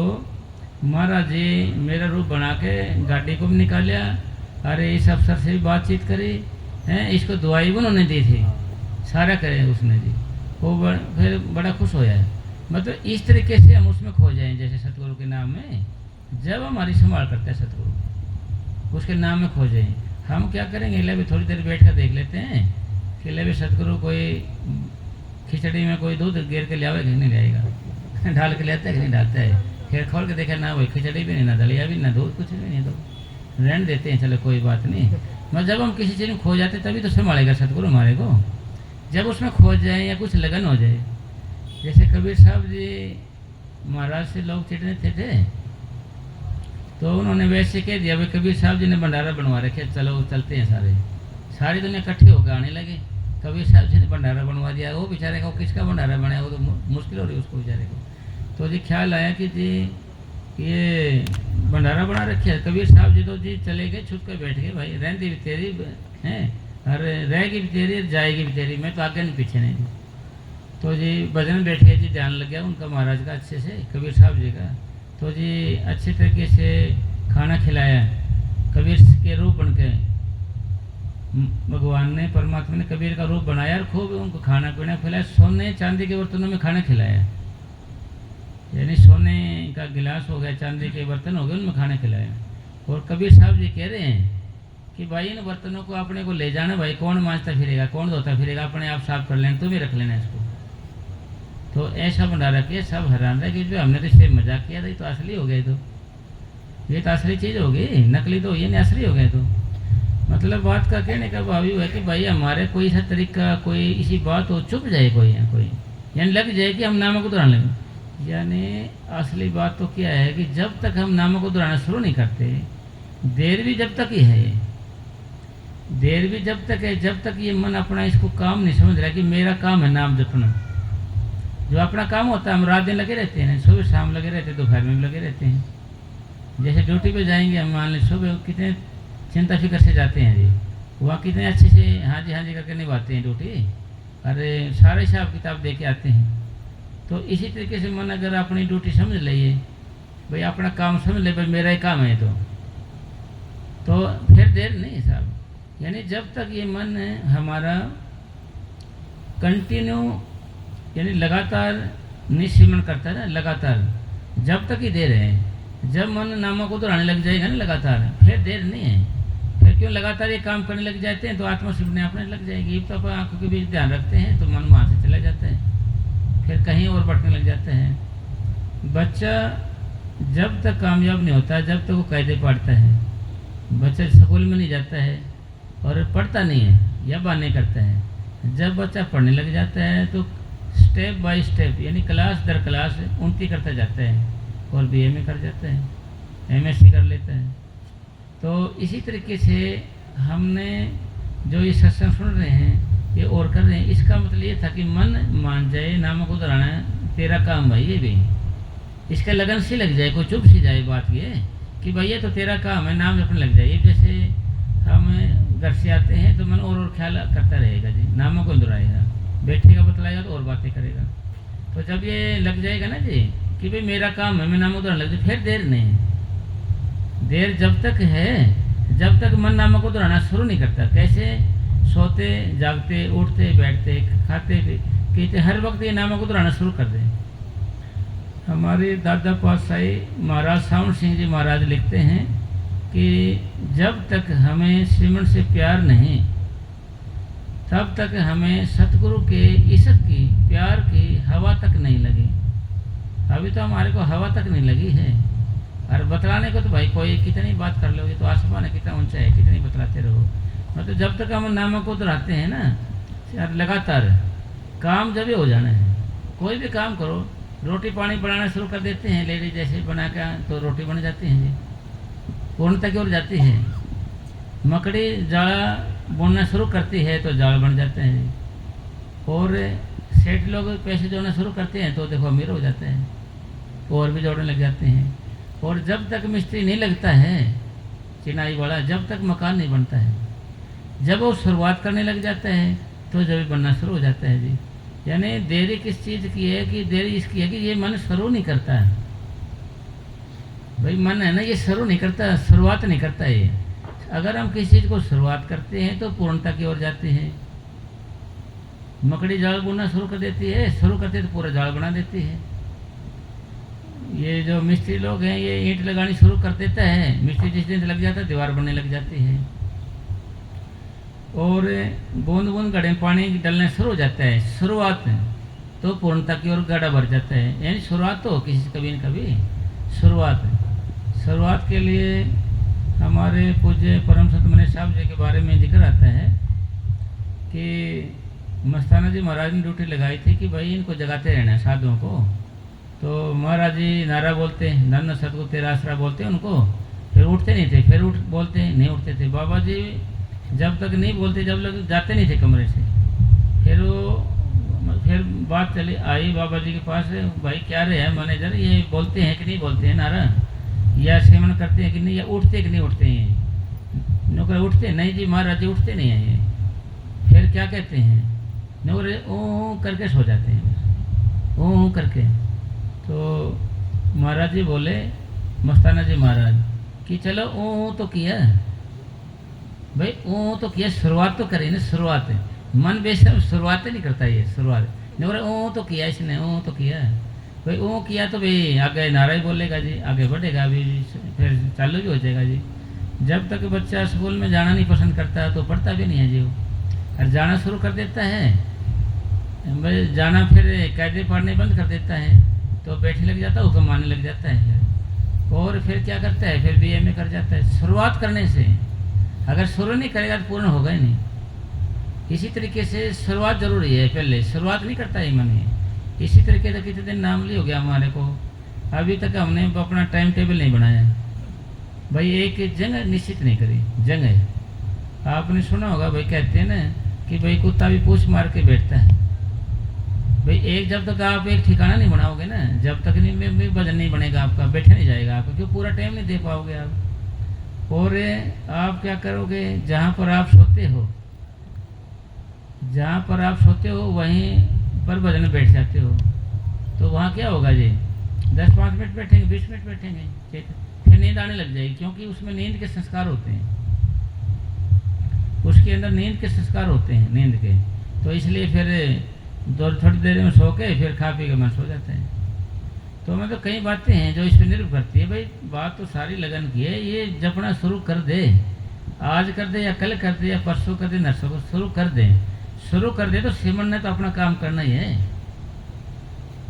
महाराज जी मेरा रूप बना के गाड़ी को भी निकाला, अरे इस अफसर से भी बातचीत करी हैं, इसको दवाई भी उन्होंने दी थी, सारा करे उसने जी। वो फिर बड़ा खुश होया है। मतलब इस तरीके से हम उसमें खो जाएं, जैसे सतगुरु के नाम में जब हमारी संभाल करते हैं सतगुरु, उसके नाम में खो जाएं। हम क्या करेंगे, ले भी थोड़ी देर बैठ कर देख लेते हैं कि ले भी सतगुरु कोई खिचड़ी में कोई दूध गिर के ले आवे कि नहीं लाएगा, डाल के लेता है कि नहीं डालता है। फिर खोल के देखा ना, वही खिचड़ी भी नहीं, ना दलिया भी, ना दूध, कुछ भी नहीं, तो रहने देते हैं, चलो कोई बात नहीं। मगर जब हम किसी चीज़ में खो जाते तभी तो संभालेगा सतगुरु हमारे को, जब उसमें खो जाए या कुछ लगन हो जाए। जैसे कबीर साहब जी महाराज से लोग चिढ़ने थे तो उन्होंने वैसे कह दिया, भाई कबीर साहब जी ने भंडारा बनवा रखे, चलो चलते हैं सारे, सारी दुनिया इकट्ठी होकर आने लगे। कबीर साहब जी ने भंडारा बनवा दिया, वो बेचारे को किसका भंडारा बनाया, वो तो मुश्किल हो रही है उसको बेचारे को। तो जी ख्याल आया कि जी ये भंडारा बना रखे है, कबीर साहब जी तो जी चले गए, छुप कर बैठ गए, भाई रहती भी तेरी हैं, अरे रहेगी भी तेरी, जाएगी भी तेरी, मैं तो आगे नहीं पीछे नहीं। तो जी भजन बैठ गए जी, ध्यान लग गया उनका महाराज का अच्छे से, कबीर साहब जी का। तो जी अच्छे तरीके से खाना खिलाया, कबीर के रूप बन के भगवान ने, परमात्मा ने कबीर का रूप बनाया और खूब उनको खाना पीना खिलाया, सोने चांदी के बर्तनों में खाना खिलाया, यानी सोने का गिलास हो गया, चांदी के बर्तन हो गए, उनमें खाना खिलाया। और कबीर साहब जी कह रहे हैं कि भाई इन बर्तनों को अपने को ले जाना, भाई कौन मांजता फिरेगा, कौन धोता फिरेगा, अपने आप साफ कर लेना, तुम ही रख लेना इसको। तो ऐसा भंडारा किया, सब हैरान रहे कि जो हमने तो इससे मजाक किया था, ये तो असली हो गए, तो ये तो असली चीज़ हो गई, नकली तो ये नहीं असली हो गए। तो मतलब बात का कहने का भाव है कि भाई हमारे कोई ऐसा तरीका, कोई इसी बात हो चुप जाए कोई, या कोई यानी लग जाए कि हम नामों को दोहराने लगे। यानी असली बात तो क्या है कि जब तक हम नामों को दोहराना शुरू नहीं करते, देर भी जब तक ही है, देर भी जब तक है, जब तक ये मन अपना इसको काम नहीं समझ रहा कि मेरा काम है नाम जपना। जो अपना काम होता है, हम रात दिन लगे रहते हैं, सुबह शाम लगे रहते हैं, दोपहर में भी लगे रहते हैं। जैसे ड्यूटी पे जाएंगे हम, मान लें सुबह कितने चिंता फिक्र से जाते हैं जी, वहाँ कितने अच्छे से हाँ जी करके निभाते हैं ड्यूटी, अरे सारे हिसाब किताब दे के आते हैं। तो इसी तरीके से मन अगर अपनी ड्यूटी समझ लिए, भाई अपना काम समझ ले, भाई मेरा ही काम है, तो फिर देर नहीं साहब। यानी जब तक ये मन हमारा कंटिन्यू यानी लगातार निस्सिमरण करता है ना, लगातार जब तक ही देर है, जब मन नामों को दोहराने लग जाएगा ना लगातार, फिर देर नहीं है। फिर क्यों लगातार ये काम करने लग जाते हैं तो आत्मा सुनने अपने लग जाएगी। तो अपन आंखों के बीच ध्यान रखते हैं तो मन वहाँ से चला जाता है, फिर कहीं और भटकने लग जाता है। बच्चा जब तक कामयाब नहीं होता, जब तक वो कायदे पढ़ता है, बच्चा स्कूल में नहीं जाता है और पढ़ता नहीं है या बहाने करता है। जब बच्चा पढ़ने लग जाता है तो स्टेप बाय स्टेप यानी क्लास दर क्लास उनकी करता जाता है और बीए में कर जाता है, एमएससी कर लेता है। तो इसी तरीके से हमने जो ये सत्संग सुन रहे हैं ये और कर रहे हैं, इसका मतलब ये था कि मन मान जाए, नामों को दोहराना तेरा काम भाई, ये भी इसका लगन सी लग जाए, कोई चुप सी जाए बात ये कि भैया तो तेरा काम है, नाम जपने लग जाए। जैसे हम घर से आते हैं तो मन और ख्याल करता रहेगा जी, नामों को दोहराएगा, बैठेगा बतलाएगा तो और बातें करेगा। तो जब ये लग जाएगा ना जी कि भाई मेरा काम है, मैं नामों दोहराने लग जाए, फिर देर नहीं। देर जब तक है जब तक मन नामों को दोहराना शुरू नहीं करता। कैसे? सोते जागते उठते बैठते खाते पीते हर वक्त ये नामों को दोहराना शुरू कर दें। हमारे दादा पातशाही महाराज सावन सिंह जी महाराज लिखते हैं कि जब तक हमें श्रीमन से प्यार नहीं तब तक हमें सतगुरु के इश्क की प्यार की हवा तक नहीं लगी। अभी तो हमारे को हवा तक नहीं लगी है। और बतलाने को तो भाई कोई कितनी बात कर लोगे, तो आसमान है कितना ऊंचा है, कितनी बतलाते रहो। मतलब जब तक हम नामों को दोहराते हैं ना यार, लगातार काम जब ही हो जाना है। कोई भी काम करो, रोटी पानी बनाना शुरू कर देते हैं लेडीज जैसे बना कर, तो रोटी बन जाती है जी, पूर्णता की ओर जाती है। मकड़ी जाड़ा बुनना शुरू करती है तो जाल बन जाते हैं जी। और सेठ लोग पैसे जोड़ना शुरू करते हैं तो देखो अमीर हो जाते हैं, और भी जोड़ने लग जाते हैं। और जब तक मिस्त्री नहीं लगता है चिनाई वाला, जब तक मकान नहीं बनता है। जब वो शुरुआत करने लग जाता है तो जब बनना शुरू हो जाता है जी। यानी देरी किस चीज़ की है कि देरी इसकी है कि ये मन शुरू नहीं करता है। भाई मन है ना, ये शुरू नहीं करता, शुरुआत नहीं करता ये। अगर हम किसी चीज़ को शुरुआत करते हैं तो पूर्णता की ओर जाते हैं। मकड़ी जाल बुनना शुरू कर देती है, शुरू करते तो पूरा जाल बना देती है। ये जो मिस्त्री लोग हैं ये ईंट लगानी शुरू कर देता है, मिस्त्री जिस दिन से लग जाता है दीवार बनने लग जाती है। और बूंद बूंद घड़े पानी डलने शुरू हो जाता है। शुरुआत तो पूर्णता की ओर गड्ढा भर जाता है। यानी शुरुआत तो किसी से कभी न कभी शुरुआत के लिए हमारे पूज्य परम संत मनीष साहब जी के बारे में जिक्र आता है कि मस्ताना जी महाराज ने ड्यूटी लगाई थी कि भाई इनको जगाते रहना है साधुओं को। तो महाराज जी नारा बोलते, धन्य सतगुरु तेरा आसरा बोलते उनको, फिर उठते नहीं थे, फिर बोलते नहीं उठते थे। बाबा जी जब तक नहीं बोलते, जब लोग जाते नहीं थे कमरे से। फिर बात चली आई बाबा जी के पास, भाई क्या रहे हैं मैनेजर, ये बोलते हैं कि नहीं बोलते हैं नारा, या सेवन करते हैं कि नहीं, या उठते कि नहीं उठते हैं। नौकर उठते नहीं जी महाराज जी उठते नहीं हैं ये। फिर क्या कहते हैं, नौकर ओ करके सो जाते हैं, ओ करके। तो महाराज जी बोले, मस्ताना जी महाराज कि चलो ओ तो किया भाई, ओ तो किया, शुरुआत तो करी ना, शुरुआत है। मन बेशर्म शुरुआत नहीं करता ये, शुरुआत नौकर ओ तो किया इसने, ओ तो किया भाई, ओ किया तो भाई आगे नारा ही बोलेगा जी, आगे बढ़ेगा अभी, फिर चालू भी हो जाएगा जी। जब तक बच्चा स्कूल में जाना नहीं पसंद करता तो पढ़ता भी नहीं है जी वो। और जाना शुरू कर देता है भाई, जाना फिर कायदे पढ़ने बंद कर देता है तो बैठने लग जाता है, हुक्म मानने लग जाता है। और फिर क्या करता है, फिर BA में कर जाता है। शुरुआत करने से, अगर शुरू नहीं करेगा तो पूर्ण होगा ही नहीं। इसी तरीके से शुरुआत जरूरी है, पहले शुरुआत नहीं करता ही मन ये। इसी तरीके से कितने दिन नाम ली हो गया हमारे को, अभी तक हमने अपना टाइम टेबल नहीं बनाया भाई, एक जगह निश्चित नहीं करी। जगह आपने सुना होगा भाई, कहते हैं ना कि भाई कुत्ता भी पूछ मार के बैठता है भाई। एक जब तक आप एक ठिकाना नहीं बनाओगे ना, जब तक नहीं वजन नहीं बनेगा आपका, बैठा नहीं जाएगा आपका, क्यों पूरा टाइम नहीं दे पाओगे आप। और आप क्या करोगे, जहाँ पर आप सोते हो, जहाँ पर आप सोते हो वहीं पर भजन में बैठ जाते हो, तो वहाँ क्या होगा जी, 10-5 मिनट बैठेंगे, 20 मिनट बैठेंगे, फिर नींद आने लग जाएगी। क्योंकि उसमें नींद के संस्कार होते हैं, उसके अंदर नींद के संस्कार होते हैं, नींद के। तो इसलिए फिर थोड़ी देर में सो के फिर खा पी के मन सो जाता है। तो मैं तो कई बातें हैं जो इस पर निर्भर करती है भाई। बात तो सारी लगन की है, ये जपना शुरू कर दे, आज कर दे या कल कर दे या परसों कर दे, नरसों को शुरू कर दे। शुरू कर दे तो सिमरन ने तो अपना काम करना ही है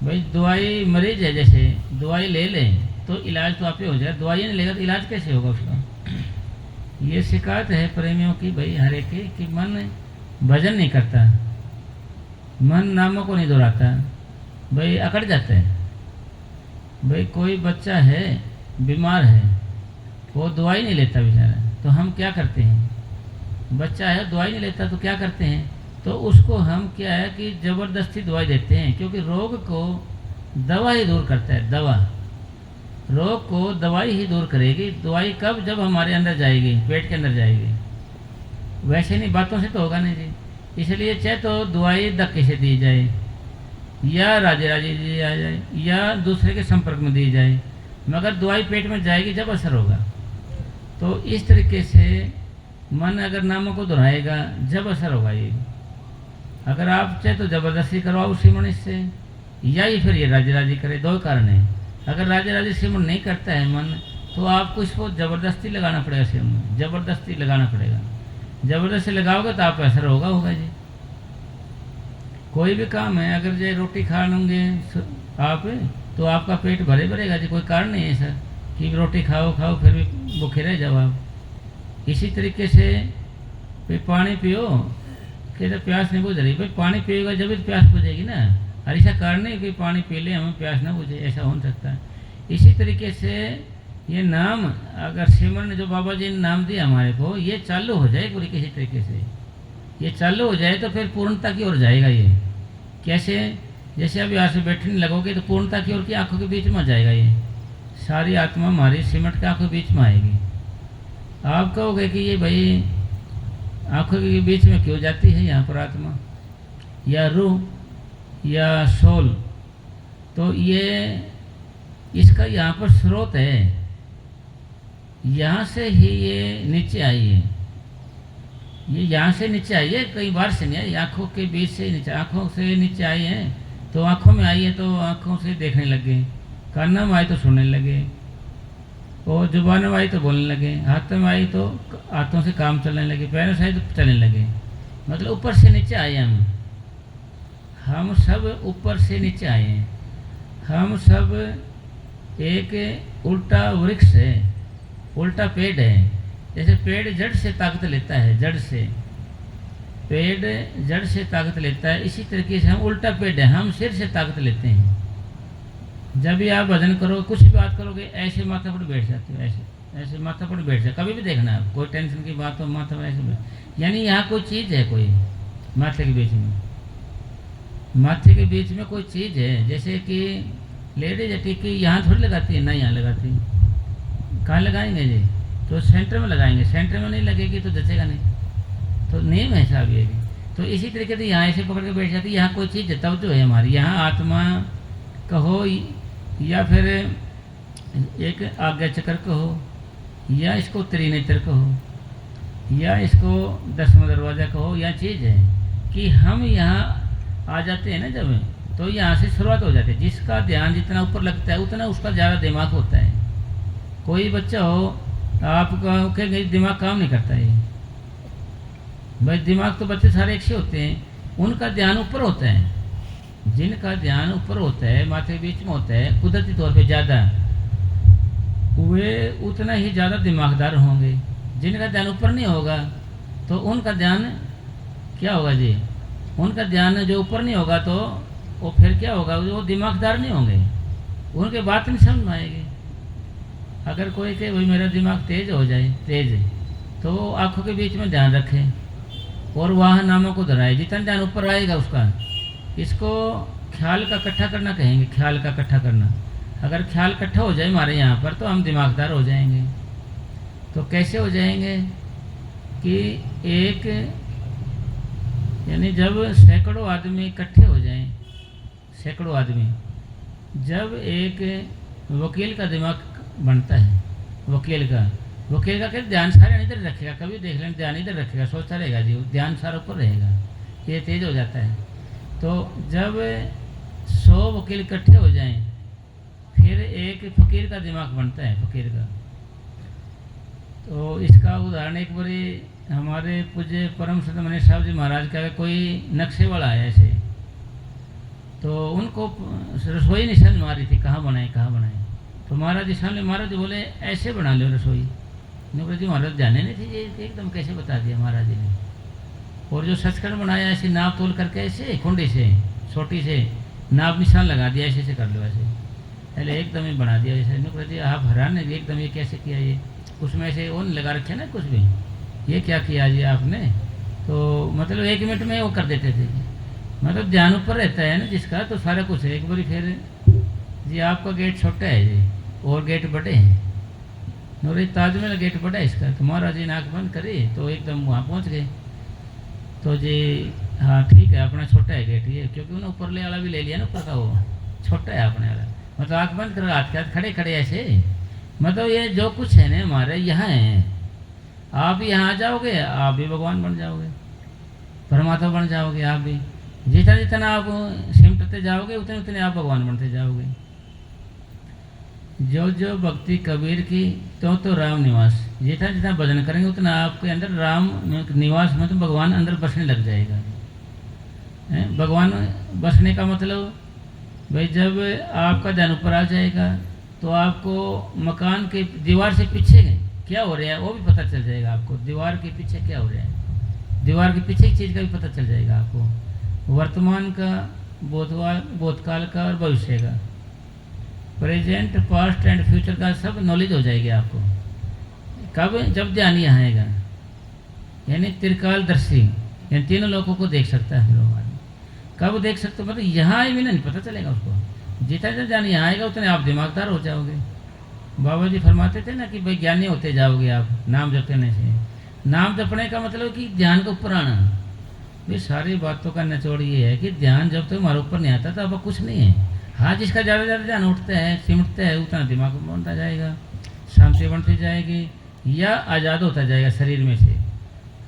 भाई। दवाई मरीज है, जैसे दवाई ले लें तो इलाज तो आप ही हो जाए, दवाई नहीं लेगा तो इलाज कैसे होगा उसका। ये शिकायत है प्रेमियों की भाई हर एक की, कि मन भजन नहीं करता, मन नामों को नहीं दोहराता भाई, अकड़ जाता है भाई। कोई बच्चा है बीमार है, वो दवाई नहीं लेता बेचारा, तो हम क्या करते हैं, बच्चा है दवाई नहीं लेता तो क्या करते हैं, तो उसको हम क्या है कि ज़बरदस्ती दवाई देते हैं। क्योंकि रोग को दवा ही दूर करता है, दवा। रोग को दवाई ही दूर करेगी। दवाई कब? जब हमारे अंदर जाएगी, पेट के अंदर जाएगी, वैसे नहीं बातों से तो होगा नहीं जी। इसलिए चाहे तो दवाई धक्के से दी जाए या राजे राजे दी जाए या दूसरे के संपर्क में दी जाए, मगर दवाई पेट में जाएगी जब असर होगा। तो इस तरीके से मन अगर नामों को दोहराएगा जब असर होगा ये। अगर आप चाहे तो जबरदस्ती करवाओ उसी मनुष्य से, या ही फिर ये राजे राजी करे, दो कारण है। अगर राजे राजी सिमरण नहीं करता है मन, तो आपको इसको जबरदस्ती लगाना पड़ेगा, सिमरण जबरदस्ती लगाना पड़ेगा। जबरदस्ती लगाओगे तो आप असर होगा जी। कोई भी काम है, अगर जो रोटी खा लेंगे आप तो आपका पेट भरे भरेगा जी, कोई कारण नहीं है सर कि रोटी खाओ फिर भी भूखे रह जाओ आप। इसी तरीके से भाई पानी पियो कि तो प्यास नहीं बुझ रही, भाई पानी पिएगा जब भी प्यास बुझेगी ना। और ऐसा कारण नहीं कि पानी पी ले हमें प्यास ना बुझे, ऐसा हो सकता है। इसी तरीके से ये नाम अगर सिमरन जो बाबा जी ने नाम दिया हमारे को, ये चालू हो जाए पूरी किसी तरीके से, ये चालू हो जाए तो फिर पूर्णता की ओर जाएगा। ये कैसे? जैसे अभी यहाँ से बैठने लगोगे तो पूर्णता की ओर की आंखों के बीच में आ जाएगा। ये सारी आत्मा हमारी सिमट के आंखों के बीच में आएगी। आप कहोगे कि ये भाई आंखों के बीच में क्यों जाती है यहाँ पर आत्मा या रूह या सोल? तो ये इसका यहाँ पर स्रोत है, यहाँ से ही ये नीचे आई है। ये यहाँ से नीचे आई है, कई बार से नहीं आई, आँखों के बीच से नीचे, आँखों से नीचे आई है। तो आँखों में आई है तो आँखों से देखने लगे, कानों में आई तो सुनने लगे, और जुबान में आई तो बोलने लगे, हाथों में आई तो हाथों से काम चलने लगे, पैरों से आई तो चलने लगे। मतलब ऊपर से नीचे आए हम सब ऊपर से नीचे आए हैं। हम सब एक उल्टा वृक्ष है, उल्टा पेड़ है। जैसे पेड़ जड़ से ताकत लेता है, जड़ से पेड़ जड़ से ताकत लेता है, इसी तरीके से हम उल्टा पेड़ है, हम सिर से ताकत लेते हैं। जब भी आप भजन करो, कुछ भी बात करोगे, ऐसे माथा पर बैठ जाते हो, ऐसे ऐसे माथा पर बैठ जाए। कभी भी देखना आप, कोई टेंशन की बात हो माथा पर ऐसे बैठ, यानी यहाँ कोई चीज़ है, कोई माथे के बीच में, माथे के बीच में कोई चीज़ है। जैसे कि लेडीज है टिक्की यहाँ थोड़ी लगाती है ना, यहाँ लगाती है, कहाँ लगाएंगे जी? तो सेंटर में लगाएंगे, सेंटर में नहीं लगेगी तो जचेगा नहीं। तो नियम है साहब ये। तो इसी तरीके से यहाँ ऐसे पकड़ के बैठ जाती है, यहाँ कोई चीज़ है तब जो है हमारी, यहाँ आत्मा कहो या फिर एक आज्ञा चक्र कहो, या इसको त्रिनेत्र कहो, या इसको 10वां दरवाज़ा कहो, या चीज़ है कि हम यहाँ आ जाते हैं ना जब, तो यहाँ से शुरुआत हो जाती है। जिसका ध्यान जितना ऊपर लगता है उतना उसका ज़्यादा दिमाग होता है। कोई बच्चा हो आप कहोगे दिमाग काम नहीं करता है, भाई दिमाग तो बच्चे सारे एक से होते हैं, उनका ध्यान ऊपर होता है। जिनका ध्यान ऊपर होता है, माथे के बीच में होता है कुदरती तौर पे ज़्यादा, वे उतना ही ज़्यादा दिमागदार होंगे। जिनका ध्यान ऊपर नहीं होगा तो उनका ध्यान क्या होगा जी? उनका ध्यान जो ऊपर नहीं होगा तो वो फिर क्या होगा? वो दिमागदार नहीं होंगे, उनके बात नहीं समझ में आएगी। अगर कोई कहे भाई मेरा दिमाग तेज हो जाए, तेज है, तो आँखों के बीच में ध्यान रखें और वहाँ नामों को दोहराए। जितना ध्यान ऊपर आएगा उसका, इसको ख्याल का इकट्ठा करना कहेंगे, ख्याल का इकट्ठा करना। अगर ख्याल इकट्ठा हो जाए हमारे यहाँ पर तो हम दिमागदार हो जाएंगे। तो कैसे हो जाएंगे कि एक यानी जब सैकड़ों आदमी इकट्ठे हो जाएं, सैकड़ों आदमी, जब एक वकील का दिमाग बनता है, वकील का क्या ध्यान सारे इधर रखेगा, कभी देख लें ध्यान इधर रखेगा, सोचता रहेगा जी, ध्यान सारा ऊपर रहेगा, ये तेज हो जाता है। तो जब 100 वकील इकट्ठे हो जाएं, फिर एक फ़कीर का दिमाग बनता है, फ़कीर का। तो इसका उदाहरण एक बारी हमारे पूज्य परम संत मनीष साहब जी महाराज का कोई नक्शे वाला है ऐसे, तो उनको रसोई नहीं समझ में आ रही थी, कहाँ बनाए। तो महाराज जी सामने, महाराज जी बोले ऐसे बना लो रसोई। नौकरी जी महाराज जाने नहीं थी, ये एकदम कैसे बता दिया महाराज जी ने। और जो सचखंड बनाया ऐसे नाप तोल करके, ऐसे खुंडी से छोटी से नाप निशान लगा दिया, ऐसे कर लो, ऐसे पहले एकदम ही बना दिया। जैसे नौकरी जी आप हैरान है एकदम, ये कैसे किया? ये उसमें ऐसे ओन लगा रखे ना कुछ भी, ये क्या किया जी आपने? तो मतलब 1 मिनट में वो कर देते थे। मतलब ध्यान ऊपर रहता है ना जिसका, तो सारा कुछ है। एक बारी फिर जी आपका गेट छोटा है जी, और गेट बड़े हैं। नूरी ताजमहल गेट बड़ा है इसका। तो महाराज जी ने आँख बंद करी तो एकदम वहाँ पहुँच गए। तो जी हाँ ठीक है, अपना छोटा है गेट ये, क्योंकि उन्होंने ऊपर ले वाला भी ले लिया ना, ऊपर का वो छोटा है अपने वाला। मतलब आँख बंद करो, हाथ के हाथ खड़े खड़े ऐसे, मतलब ये जो कुछ है ना हमारे यहाँ है। आप यहाँ आ जाओगे आप भी भगवान बन जाओगे, परमात्मा बन जाओगे आप भी। जितना जितना आप सिमटते जाओगे उतने उतने आप भगवान बनते जाओगे। जो जो भक्ति कबीर की तो राम निवास, जितना जितना भजन करेंगे उतना आपके अंदर राम निवास में तो भगवान अंदर बसने लग जाएगा। भगवान बसने का मतलब भाई जब आपका ध्यान ऊपर आ जाएगा तो आपको मकान के दीवार से पीछे क्या हो रहा है वो भी पता चल जाएगा आपको। दीवार के पीछे क्या हो रहा है, दीवार के पीछे की चीज़ का भी पता चल जाएगा आपको। वर्तमान का, भूतकाल का और भविष्य का, प्रेजेंट, पास्ट एंड फ्यूचर का सब नॉलेज हो जाएगी आपको। कब? जब ध्यान यहाँ आएगा, यानी त्रिकालदर्शी, यानी तीनों लोगों को देख सकता है लोग। कब देख सकते? मतलब यहाँ आए भी नहीं पता चलेगा उसको। जितना जितना ध्यान यहाँ आएगा उतने आप दिमागदार हो जाओगे। बाबा जी फरमाते थे ना कि भाई ज्ञानी होते जाओगे आप नाम जपने से। नाम जपने का मतलब कि ध्यान के ऊपर आना। भाई सारी बातों का निचोड़ ये है कि ध्यान जब तक हमारे ऊपर नहीं आता तो अब कुछ नहीं है। हाँ, जिसका ज़्यादा ज़्यादा ध्यान उठता है, सिमटता है, उतना दिमाग बनता जाएगा, शांति बनती जाएगी या आज़ाद होता जाएगा शरीर में से।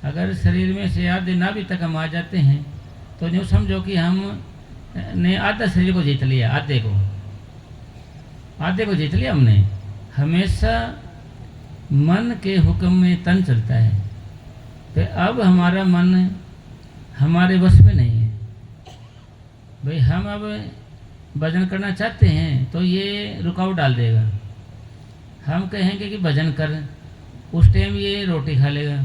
अगर शरीर में से आधे नाभि तक हम आ जाते हैं तो यूँ समझो कि हम ने आधा शरीर को जीत लिया, आधे को जीत लिया हमने। हमेशा मन के हुक्म में तन चलता है, तो अब हमारा मन हमारे बस में नहीं है। भाई हम अब भजन करना चाहते हैं तो ये रुकावट डाल देगा। हम कहेंगे कि भजन कर, उस टाइम ये रोटी खा लेगा।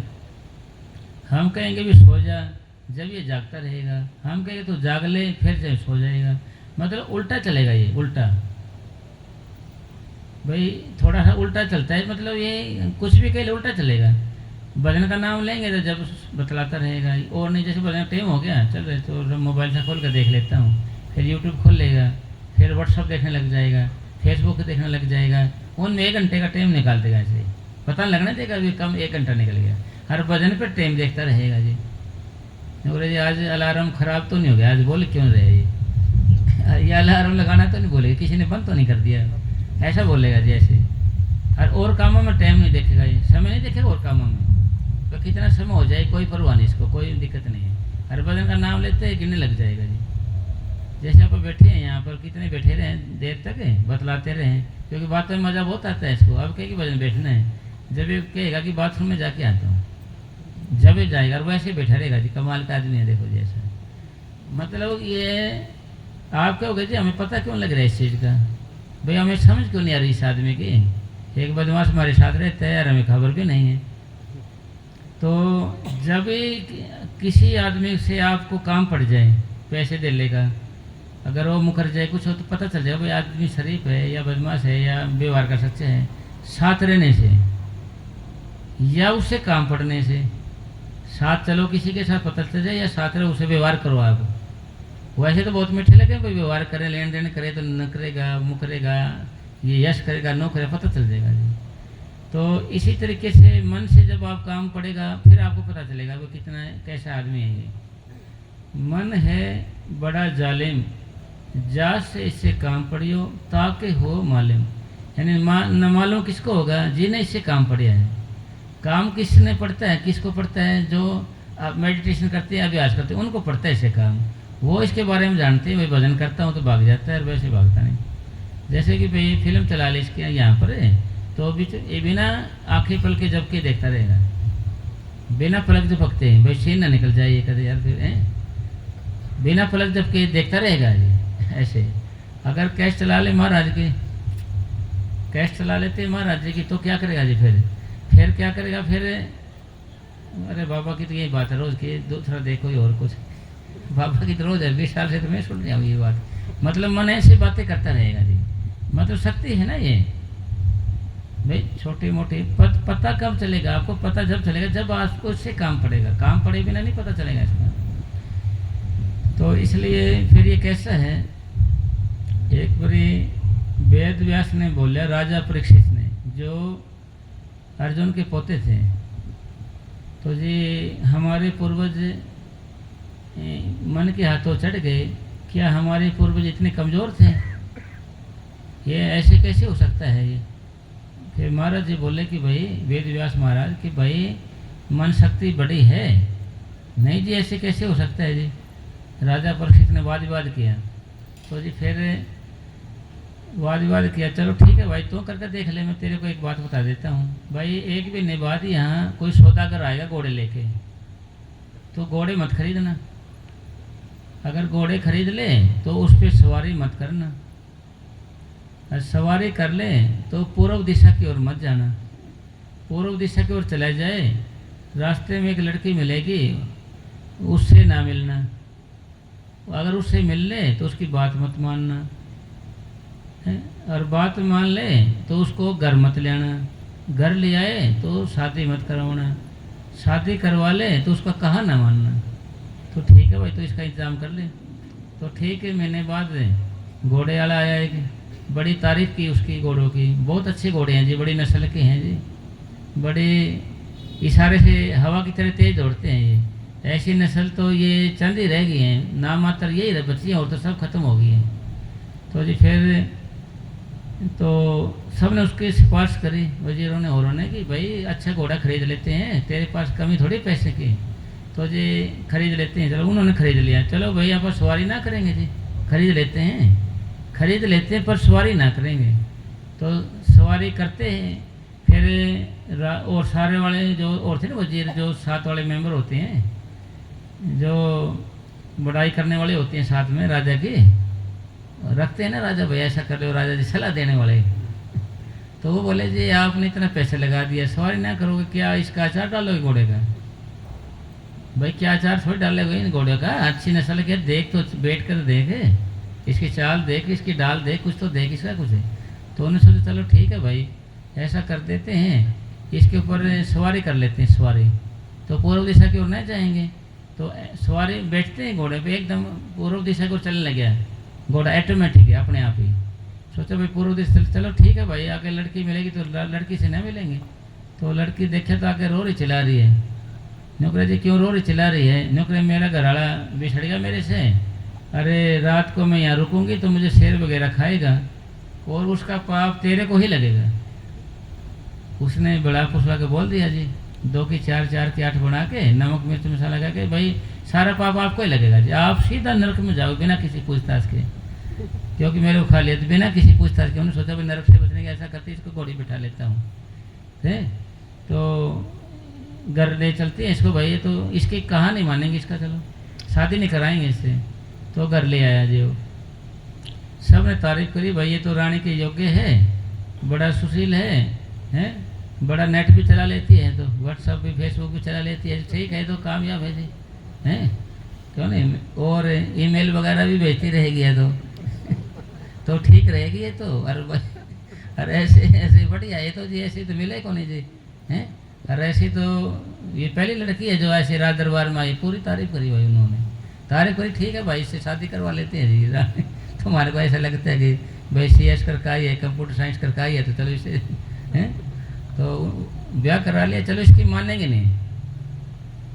हम कहेंगे भी सो जा, जब ये जागता रहेगा। हम कहेंगे तो जाग ले, फिर जब सो जाएगा। मतलब उल्टा चलेगा ये, उल्टा। भाई थोड़ा सा उल्टा चलता है, मतलब ये कुछ भी कह ले उल्टा चलेगा। भजन का नाम लेंगे तो जब बतलाता रहेगा, और नहीं जैसे भजन टाइम हो गया चल रहे तो मोबाइल से खोल कर देख लेता हूँ, फिर यूट्यूब खोल लेगा, फिर व्हाट्सअप देखने लग जाएगा, फेसबुक देखने लग जाएगा। उनमें 1 घंटे का टाइम निकाल देगा, ऐसे पता लगने देगा अभी कम 1 घंटा निकल गया। हर भजन पर टाइम देखता रहेगा जी। बोले जी आज अलार्म ख़राब तो नहीं हो गया, आज बोले क्यों रहे ये अलार्म लगाना तो नहीं बोलेगा, किसी ने बंद तो नहीं कर दिया, ऐसा बोलेगा जी ऐसे। और कामों में टाइम नहीं देखेगा, ये समय नहीं देखेगा और कामों में। तो कितना समय हो जाए कोई परवाह नहीं, इसको कोई दिक्कत नहीं है। हर भजन का नाम लेते हैं गिनने लग जाएगा जी। जैसे आप बैठे हैं यहाँ पर, कितने बैठे रहें देर तक बतलाते रहें, क्योंकि बातों में मज़ा बहुत आता है इसको। अब कहेगी भजन बैठना है, जब ये कहेगा कि बाथरूम में जाके आता हूँ, जब ये जाएगा और वैसे बैठा रहेगा जी। कमाल का आदमी है देखो जी ऐसा। मतलब ये आप कहोगे जी हमें पता क्यों लग रहा है इस चीज़ का, भाई हमें समझ क्यों नहीं आ रही इस आदमी की। एक बदमाश हमारे साथ रहता है और हमें खबर भी नहीं है। तो जब किसी आदमी से आपको काम पड़ जाए, पैसे दे लेगा, अगर वो मुकर जाए कुछ हो तो पता चल जाएगा भाई आदमी शरीफ है या बदमाश है या व्यवहार का सच्चा है। साथ रहने से या उससे काम पड़ने से, साथ चलो किसी के साथ पता चल जाए या साथ रहो उसे व्यवहार करो आप। वैसे तो बहुत मीठे लगे भाई, व्यवहार करे, लेन देन करे तो न करेगा, मुकरेगा, ये यश करेगा, नो करेगा, पता चल जाएगा जी। तो इसी तरीके से मन से जब आप काम पड़ेगा फिर आपको पता चलेगा वो कितना कैसा आदमी है ये। मन है बड़ा जालिम, जा से इससे काम पड़ियो ताकि हो मालूम। यानी न मालूम किसको होगा जिन्हें इससे काम पड़िया है। काम किसने पड़ता है, किसको पड़ता है? जो आप मेडिटेशन करते हैं, अभ्यास करते हैं, उनको पड़ता है इससे काम। वो इसके बारे में जानते हैं, भाई भजन करता हूँ तो भाग जाता है और वैसे भागता नहीं। जैसे कि भाई फिल्म चला ली इसके यहाँ पर है तो अभी तो ये बिना आँखें पल के जब के देखता रहेगा, बिना पलक झपकते हैं, भाई सीन ना निकल जाए ये कदे यार फिर बिना पलक झपके देखता रहेगा ये ऐसे। अगर कैश चला ले महाराज की, कैश चला लेते महाराज जी की, तो क्या करेगा जी? फिर क्या करेगा? फिर अरे बाबा की तो यही बात है रोज़ की, दूसरा देखो ही और कुछ। बाबा की तो रोज़ है, 20 साल से तो मैं सुन रहा हूँ ये बात। मतलब मन ऐसी बातें करता रहेगा जी। मतलब शक्ति है ना ये भाई, छोटी मोटी पता कब चलेगा आपको? पता जब चलेगा जब आपको इससे काम पड़ेगा। काम पड़े बिना नहीं पता चलेगा इसमें। तो इसलिए फिर ये कैसा है, एक बारी वेद व्यास ने बोला, राजा परीक्षित ने, जो अर्जुन के पोते थे, तो जी हमारे पूर्वज मन के हाथों चढ़ गए, क्या हमारे पूर्वज इतने कमज़ोर थे? ये ऐसे कैसे हो सकता है ये? फिर महाराज जी बोले कि भाई, वेद व्यास महाराज, कि भाई मन शक्ति बड़ी है। नहीं जी, ऐसे कैसे हो सकता है जी? राजा परीक्षित ने वाद विवाद किया। तो जी फिर वाद विवाद किया, चलो ठीक है भाई, तो करके देख ले, मैं तेरे को एक बात बता देता हूँ भाई। एक महीने बाद यहाँ कोई सौदागर आएगा घोड़े लेके, तो घोड़े मत खरीदना। अगर घोड़े खरीद ले तो उस पर सवारी मत करना, और सवारी कर ले तो पूर्व दिशा की ओर मत जाना। पूर्व दिशा की ओर चला जाए, रास्ते में एक लड़की मिलेगी, उससे ना मिलना। अगर उससे मिल ले तो उसकी बात मत मानना है, और बात मान ले तो उसको घर मत ले आना। घर ले आए तो शादी मत करवाना, शादी करवा ले तो उसका कहा ना मानना। तो ठीक है भाई, तो इसका इंतज़ाम कर ले। तो ठीक है, महीने बाद घोड़े वाला आया, एक बड़ी तारीफ़ की उसकी घोड़ों की, बहुत अच्छे घोड़े हैं जी, बड़ी नस्ल के हैं जी, बड़े इशारे से हवा की तरह तेज़ दौड़ते हैं ये। ऐसी नस्ल तो ये चंद ही रह गई हैं, नाम मात्र यही रह बची हैं, और तो सब खत्म हो गई हैं। तो जी फिर तो सब ने उसकी सिफारिश करी, वजीरों ने औरों ने, कि भाई अच्छा घोड़ा खरीद लेते हैं, तेरे पास कमी थोड़ी पैसे की, तो जी खरीद लेते हैं। चलो उन्होंने खरीद लिया, चलो भाई यहाँ पर सवारी ना करेंगे जी, खरीद लेते हैं पर सवारी ना करेंगे। तो सवारी करते हैं, फिर और सारे वाले जो और थे ना वजीर, जो साथ वाले मेंबर होते हैं, जो बड़ाई करने वाले होते हैं साथ में राजा की, रखते हैं ना राजा, भाई ऐसा कर लो, राजा जी सलाह देने वाले। तो वो बोले जी आपने इतना पैसे लगा दिया, सवारी ना करोगे, क्या इसका अचार डालोगे घोड़े का? भाई क्या अचार थोड़ी डालोगे इन घोड़े का, अच्छी नस्ल के देख, तो बैठ कर देख, इसकी चाल देख, इसकी डाल देख, कुछ तो देख इसका कुछ है। तो उन्होंने सोचा चलो ठीक है भाई, ऐसा कर देते हैं, इसके ऊपर सवारी कर लेते हैं सवारी, तो पूर्व दिशा की ओर नहीं जाएंगे। तो सवारी बैठते हैं घोड़े पे, एकदम पूर्व दिशा की ओर चलने लग गया घोड़ा, ऑटोमेटिक है अपने आप ही। सोचा भाई पूर्व दिशा, चलो ठीक है भाई, आगे लड़की मिलेगी तो लड़की से नहीं मिलेंगे। तो लड़की देखे तो आगे रो रही चिल्ला रही है। नौकरे जी क्यों रो रही चिल्ला रही है? नौकरे मेरा घरवाला बिछड़ गया मेरे से, अरे रात को मैं यहाँ रुकूंगी तो मुझे शेर वगैरह खाएगा, और उसका पाप तेरे को ही लगेगा। उसने बड़ा फुसला के बोल दिया जी, 2 की 4, 4 की 8 बना के, नमक मिर्च मसाला लगा के, भाई सारा पाप आपको ही लगेगा जी, आप सीधा नरक में जाओगे बिना किसी पूछताछ के, क्योंकि मेरे को खा लिया तो बिना किसी पूछताछ के। उन्होंने सोचा भाई नरक से बचने की ऐसा करते इसको घोड़ी बिठा लेता हूँ, तो घर ले चलते हैं इसको, भाई तो इसकी कहाँ नहीं मानेंगे इसका, चलो शादी नहीं कराएंगे इससे। तो घर ले आया जी वो, सब ने तारीफ करी, भाई ये तो रानी के योग्य है, बड़ा सुशील है, बड़ा नेट भी चला लेती है, तो व्हाट्सअप भी फेसबुक भी चला लेती है, ठीक है तो कामयाब है जी, हैं क्यों नहीं, और ईमेल वगैरह भी भेजती रहेगी है तो ठीक रहेगी ये तो। और ऐसे बढ़िया, ये तो जी ऐसे तो मिले को नहीं जी, हैं। और ऐसी तो ये पहली लड़की है जो ऐसे राज दरबार में आई, पूरी तारीफ करी भाई उन्होंने, तारीफ करी, ठीक है भाई इससे शादी करवा लेते हैं जी। तुम्हारे को ऐसा लगता है कि भाई CS करके आई है, कंप्यूटर साइंस करके आई है, तो चलो इसे हैं, तो ब्याह करा लिया, चलो इसकी मानेंगे नहीं।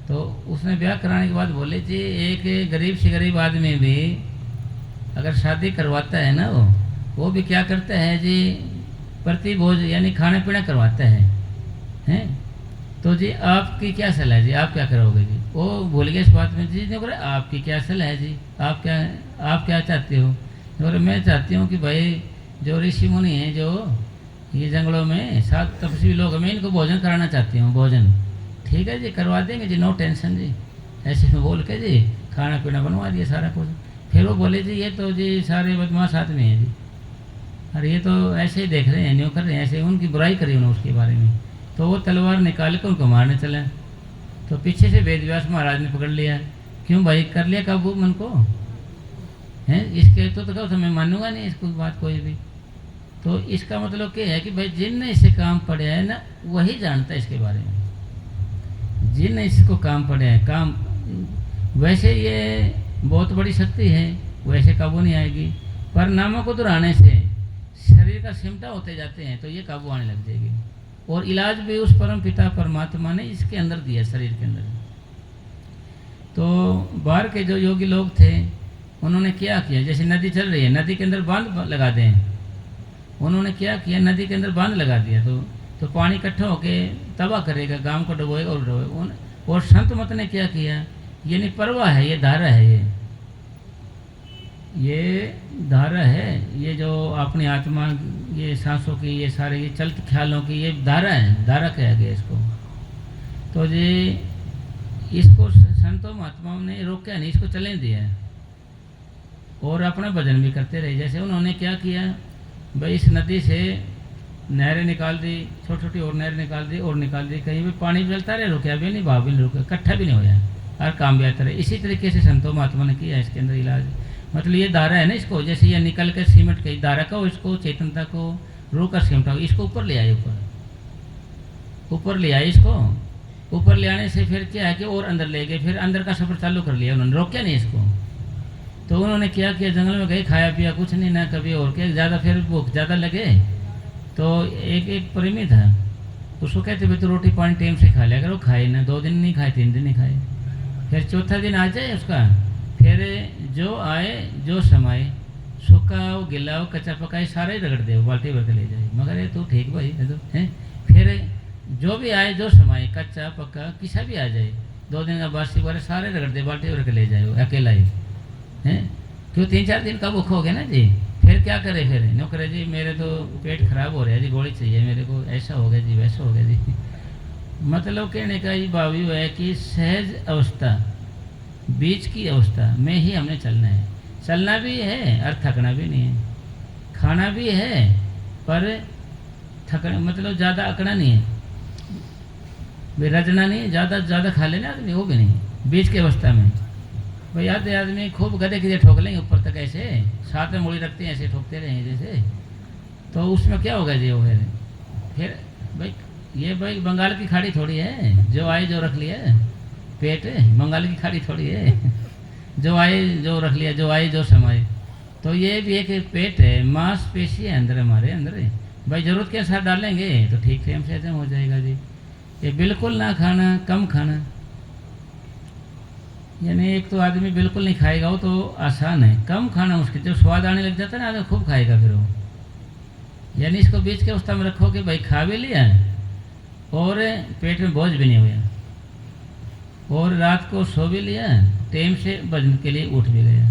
तो उसने ब्याह कराने के बाद बोले जी, एक गरीब से गरीब आदमी भी अगर शादी करवाता है ना, वो भी क्या करता है जी, प्रतिभोज यानी खाना पीना करवाता है, हैं। तो जी आपकी क्या सलाह है जी, आप क्या करोगे जी? वो भूल गए इस बात में जी, बोले आपकी क्या सलाह है जी, आप क्या चाहते हो? बोले मैं चाहती हूँ कि भाई जो ऋषि मुनि हैं, जो ये जंगलों में 7 तपस्वी लोग, मैं इनको भोजन कराना चाहती हूँ, भोजन। ठीक है जी, करवा देंगे जी, नो टेंशन जी, ऐसे में बोल के जी खाना पीना बनवा दिया सारा कुछ। फिर वो बोले जी ये तो जी सारे बदमाश आदमी हैं जी, और ये तो ऐसे ही देख रहे हैं, न्यू कर रहे हैं, ऐसे उनकी बुराई करी उन्होंने उसके बारे में। तो वो तलवार निकाल कर उनको मारने चले, तो पीछे से वेद व्यास महाराज ने पकड़ लिया, क्यों भाई कर लिया काबू मन को, हैं इसके तो कहो तो मैं मानूंगा नहीं इसको बात कोई भी। तो इसका मतलब क्या है कि भाई जिनने इसे काम पढ़ा है ना, वही जानता है इसके बारे में, जिनने इसको काम पढ़ा है काम। वैसे ये बहुत बड़ी शक्ति है, वैसे काबू नहीं आएगी, पर नामों को दोहराने से शरीर का सिमटा होते जाते हैं तो ये काबू आने लग जाएगी। और इलाज भी उस परम पिता परमात्मा ने इसके अंदर दिया, शरीर के अंदर। तो बाहर के जो योगी लोग थे उन्होंने क्या किया, जैसे नदी चल रही है, नदी के अंदर बांध लगा दें। उन्होंने क्या किया, नदी के अंदर बांध लगा दिया तो पानी इकट्ठा होके तबाह करेगा, गांव को डुबोएगा और डुबोएगा। और संत मत ने क्या किया, ये नहीं परवाह है, ये धारा है, ये धारा है, ये जो अपनी आत्मा, ये सांसों की, ये सारे ये चलत ख्यालों की ये धारा है, धारा कहा गया इसको। तो ये इसको संतों महात्माओं ने रोका नहीं, इसको चलने दिया और अपना भजन भी करते रहे। जैसे उन्होंने क्या किया भाई, इस नदी से नहरें निकाल दी, छोटी छोटी और नहरें निकाल दी और निकाल दी, कहीं भी पानी चलता रहे, रुका भी नहीं, भाव भी नहीं रुका, इकट्ठा भी नहीं होया, हर काम भी आता रहे। इसी तरीके से संतों महात्मा ने किया इसके अंदर इलाज। मतलब ये धारा है ना, इसको जैसे ये निकल कर सीमेंट की धारा का, इसको चेतनता को रो कर सिमटा, इसको ऊपर ले आए, ऊपर ले आए, इसको ऊपर ले आने से फिर क्या है कि और अंदर ले गए, फिर अंदर का सफर चालू कर लिया उन्होंने, रोका नहीं इसको। तो उन्होंने क्या किया, जंगल में गए, खाया पिया कुछ नहीं, ना कभी और क्या, ज़्यादा फिर भूख ज़्यादा लगे तो एक प्रेमी था, उसको कहते भाई तो रोटी पानी टाइम से खा लिया अगर वो खाए ना, 2 दिन नहीं खाए, 3 दिन नहीं खाए, फिर चौथा दिन आ जाए उसका, फिर जो आए जो समाए, सूखा हो गिला हो कच्चा पकाए सारा ही रगड़ दे, बाल्टी भर के ले जाए। मगर ये तो ठीक भाई है तो है, फिर जो भी आए जो समाए, कच्चा पक्का किसा भी आ जाए, 2 दिन का बासी बारे सारे रगड़ दे, बाल्टी भर के ले जाए, वो अकेला ही है। क्यों 3-4 दिन का भूख हो गया ना जी, फिर क्या करे, फिर नो करे जी मेरे तो पेट खराब हो रहा है जी, गोली चाहिए मेरे को, ऐसा हो गया जी, वैसा हो गया जी। मतलब कहने का ये भाव ये है कि सहज अवस्था, बीच की अवस्था में ही हमने चलना है। चलना भी है और थकना भी नहीं है, खाना भी है पर थकना मतलब ज़्यादा अकड़ा नहीं है, भाई रजना नहीं, ज़्यादा खा लेना आदमी, वो भी नहीं, बीच की अवस्था में। भाई आधे आदमी खूब गधे की ठोक लेंगे ऊपर तक, ऐसे साथ में मूड़ी रखते हैं, ऐसे ठोकते रहेंगे जैसे, तो उसमें क्या होगा जी, वो फिर भाई ये भाई बंगाल की खाड़ी थोड़ी है, जो आए जो रख लिया पेट, बंगाल की खाड़ी थोड़ी है, जो आए जो रख लिया, जो आए जो समाए। तो ये भी एक पेट है, मांसपेशी है अंदर, हमारे अंदर है भाई, ज़रूरत के अनुसार डालेंगे तो ठीक टाइम से हजम हो जाएगा जी। ये बिल्कुल ना खाना, कम खाना, यानी एक तो आदमी बिल्कुल नहीं खाएगा वो तो आसान है, कम खाना मुश्किल, जब स्वाद आने लग जाता है ना आदमी खूब खाएगा फिर वो। यानी इसको बीच के अवस्था में रखो कि भाई खा भी लिया और पेट में बोझ भी नहीं हुआ, और रात को सो भी लिया, टाइम से भजन के लिए उठ भी गया,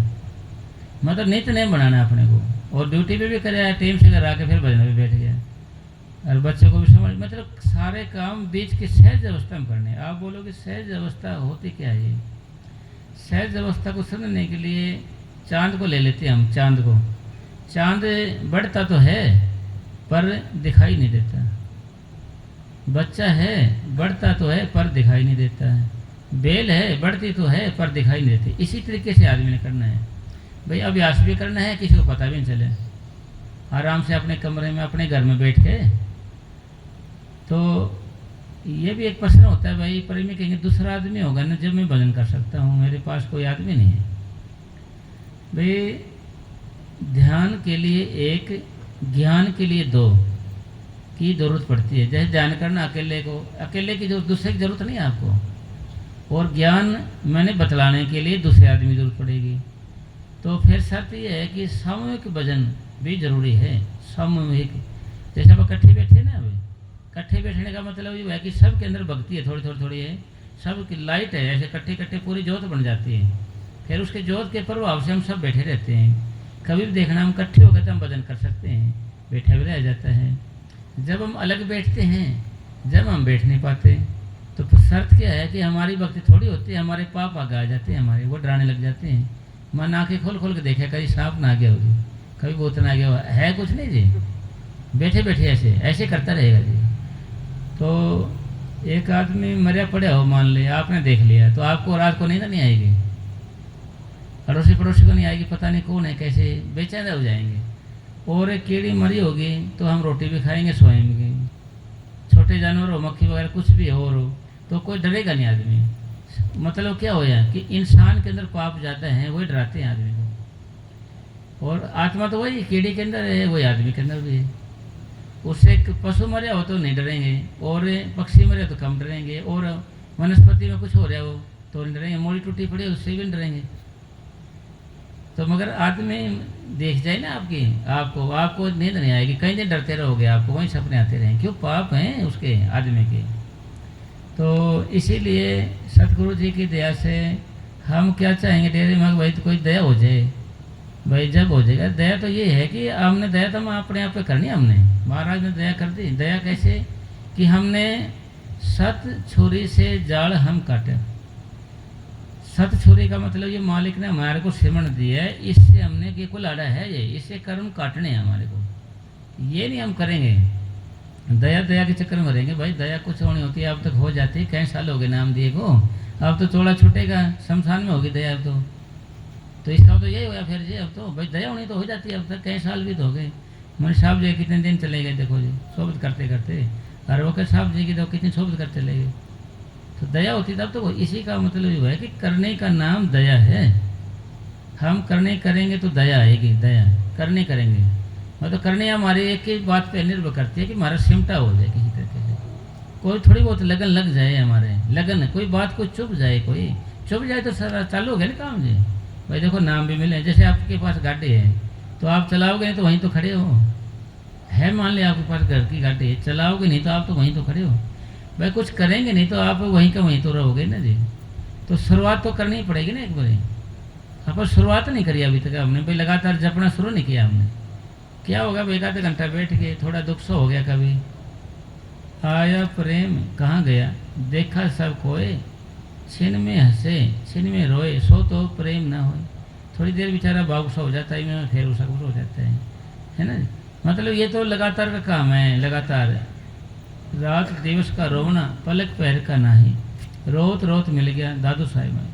मतलब नित्य नहीं बनाना अपने को, और ड्यूटी पे भी कराया टाइम से घर आके फिर भजन में बैठ गया, और बच्चों को भी समझ, मतलब सारे काम बीच की सहज अवस्था में करने। आप बोलोगे सहज अवस्था होती क्या है, सहज अवस्था को समझने के लिए चांद को ले लेते हैं हम, चांद को, चांद बढ़ता तो है पर दिखाई नहीं देता, बच्चा है बढ़ता तो है पर दिखाई नहीं देता है, बेल है बढ़ती तो है पर दिखाई नहीं देती। इसी तरीके से आदमी ने करना है भाई, अभ्यास भी करना है, किसी को पता भी नहीं चले, आराम से अपने कमरे में अपने घर में बैठ के। तो ये भी एक प्रश्न होता है भाई, प्रेमी कहेंगे दूसरा आदमी होगा ना जब मैं भजन कर सकता हूँ, मेरे पास कोई आदमी नहीं है। भाई ध्यान के लिए 1, ज्ञान के लिए 2 की ज़रूरत पड़ती है। जैसे ध्यान करना अकेले की जो दूसरे की ज़रूरत नहीं है आपको, और ज्ञान मैंने बतलाने के लिए दूसरे आदमी की ज़रूरत पड़ेगी। तो फिर शर्त ये है कि सामूहिक भजन भी जरूरी है, सामूहिक। जैसे आप इकट्ठे बैठे ना, अभी इकट्ठे बैठने का मतलब ये है कि सबके अंदर भक्ति है, थोड़ी है, सब की लाइट है, ऐसे इकट्ठे पूरी जोत बन जाती है, फिर उसके जोत के प्रभाव से हम सब बैठे रहते हैं। कभी भी देखना हम इकट्ठे हो गए तो हम भजन कर सकते हैं, बैठे हुए रह जाता है। जब हम अलग बैठते हैं, जब हम बैठ नहीं पाते, तो शर्त क्या है कि हमारी भक्ति थोड़ी होती है, हमारे पाप आगे आ जाते हैं, हमारे वो डराने लग जाते हैं। मन आँखें खोल के देखे, कहीं सांप ना आ गया होगी, कभी बोत ना आ गया है, कुछ नहीं जी, बैठे बैठे ऐसे करता रहेगा जी। तो एक आदमी मरिया पड़ा हो, मान ले आपने देख लिया, तो आपको रात को नींद नहीं आएगी, अड़ोसी पड़ोसी को नहीं आएगी, पता नहीं कौन है, कैसे बेचैन हो जाएंगे। और एक कीड़ी मरी होगी तो हम रोटी भी खाएंगे, सोएंगे, छोटे जानवर हो, मक्खी वगैरह कुछ भी और हो, तो कोई डरेगा नहीं आदमी। मतलब क्या हो जाए कि इंसान के अंदर पाप ज़्यादा हैं, वही डराते हैं आदमी को। और आत्मा तो वही कीड़ी के अंदर है, वही आदमी के अंदर भी है। उससे एक पशु मरे हो तो नहीं डरेंगे, और पक्षी मरे तो कम डरेंगे, और वनस्पति में कुछ हो रहा हो तो नहीं डरेंगे, मोड़ी टूटी पड़ी उससे भी नहीं डरेंगे। तो मगर आदमी देख जाए ना आपको नींद नहीं आएगी, कई दिन डरते रहोगे, आपको वही सपने आते रहेंगे, क्यों? पाप हैं उसके आदमी के। तो इसीलिए सतगुरु जी की दया से हम क्या चाहेंगे डेरे में, भाई तो कोई दया हो जाए, भाई जब हो जाएगा। दया तो ये है कि हमने दया तो हम अपने आप पे करनी, हमने महाराज ने दया कर दी। दया कैसे? कि हमने सत छुरी से जाल हम काटे। सत छुरी का मतलब ये मालिक ने हमारे को सिमण दिया है, इससे हमने कि कुल आड़ा है ये, इससे कर्म काटने हैं हमारे को, ये नहीं हम करेंगे। दया के चक्कर में रहेंगे, भाई दया कुछ होनी होती है, अब तक हो जाती है, कई साल हो गए नाम दिए को, अब तो चौड़ा छूटेगा, शमशान में होगी दया अब तो इसका तो यही होया फिर जी। अब तो भाई दया होनी तो हो जाती है, अब तक कई साल भी तो हो गए। मनीष साहब जी कितने दिन चले गए, देखो जी, सोबत करते करते, और वक़्त साहब जी की तो कितनी सोबत करते चले गए। तो दया होती तब तो इसी का मतलब ये है कि करने का नाम दया है। हम करने करेंगे तो दया आएगी, दया करने करेंगे, मतलब करने हमारी एक ही बात पे निर्भर करती है कि हमारा सिमटा हो जाए किसी तरीके से, कोई थोड़ी बहुत लगन लग जाए, हमारे लगन कोई बात को चुप जाए, कोई चुप जाए तो सारा चालू हो गया ना काम जी। भाई देखो नाम भी मिले, जैसे आपके पास गाड़ी है तो आप चलाओगे तो वहीं तो खड़े हो, है मान लिया आपके पास घर की गाड़ी है, चलाओगे नहीं तो आप तो वहीं तो खड़े हो। भाई कुछ करेंगे नहीं तो आप वहीं का वहीं तो रहोगे ना जी। तो शुरुआत तो करनी ही पड़ेगी ना एक बार। अपन शुरुआत नहीं करी अभी तक हमने, भाई लगातार जपना शुरू नहीं किया हमने। क्या होगा भाई, 1 आधा घंटा बैठ के थोड़ा दुख सो हो गया, कभी आया प्रेम कहाँ गया, देखा सब खोए, छिन में हंसे छिन में रोए, सो तो प्रेम ना होए। थोड़ी देर बेचारा भाव सा हो जाता है, फिर उसका कुछ हो जाता है ना। मतलब ये तो लगातार का काम है, लगातार रात दिवस का रोना, पलक पैर का नाही, रोत रोत मिल गया दादू साहिब में।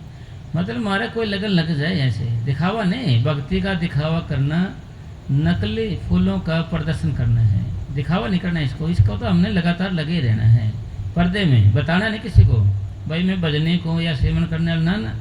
मतलब हमारा कोई लगन लग जाए, ऐसे दिखावा नहीं, भक्ति का दिखावा करना, नकली फूलों का प्रदर्शन करना है, दिखावा नहीं करना इसको तो हमने लगातार लगे रहना है, पर्दे में बताना नहीं किसी को, भाई मैं भजने को या सेवन करने वाला ना,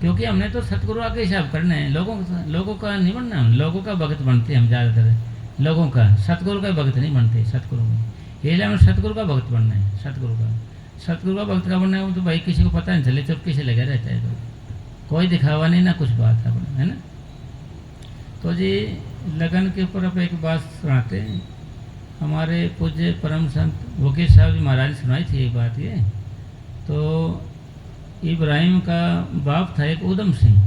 क्योंकि हमने तो सतगुरु आके हिसाब करना है, लोगों का नहीं बनना, हम लोगों का भक्त बनते हम ज़्यादातर, लोगों का, सतगुरु का भक्त नहीं बनते। सतगुरु में इसलिए हमें सतगुरु का भक्त बनना है, सतगुरु का भक्त का बनना है। तो भाई किसी को पता नहीं चले, चुपके से लगा रहता है, तो कोई दिखावा नहीं ना कुछ बात अपना, है ना। तो जी लगन के ऊपर अब एक बात सुनाते हैं, हमारे पूज्य परम संत वकील साहब जी महाराज ने सुनाई थी एक बात ये। तो इब्राहिम का बाप था एक उधम सिंह,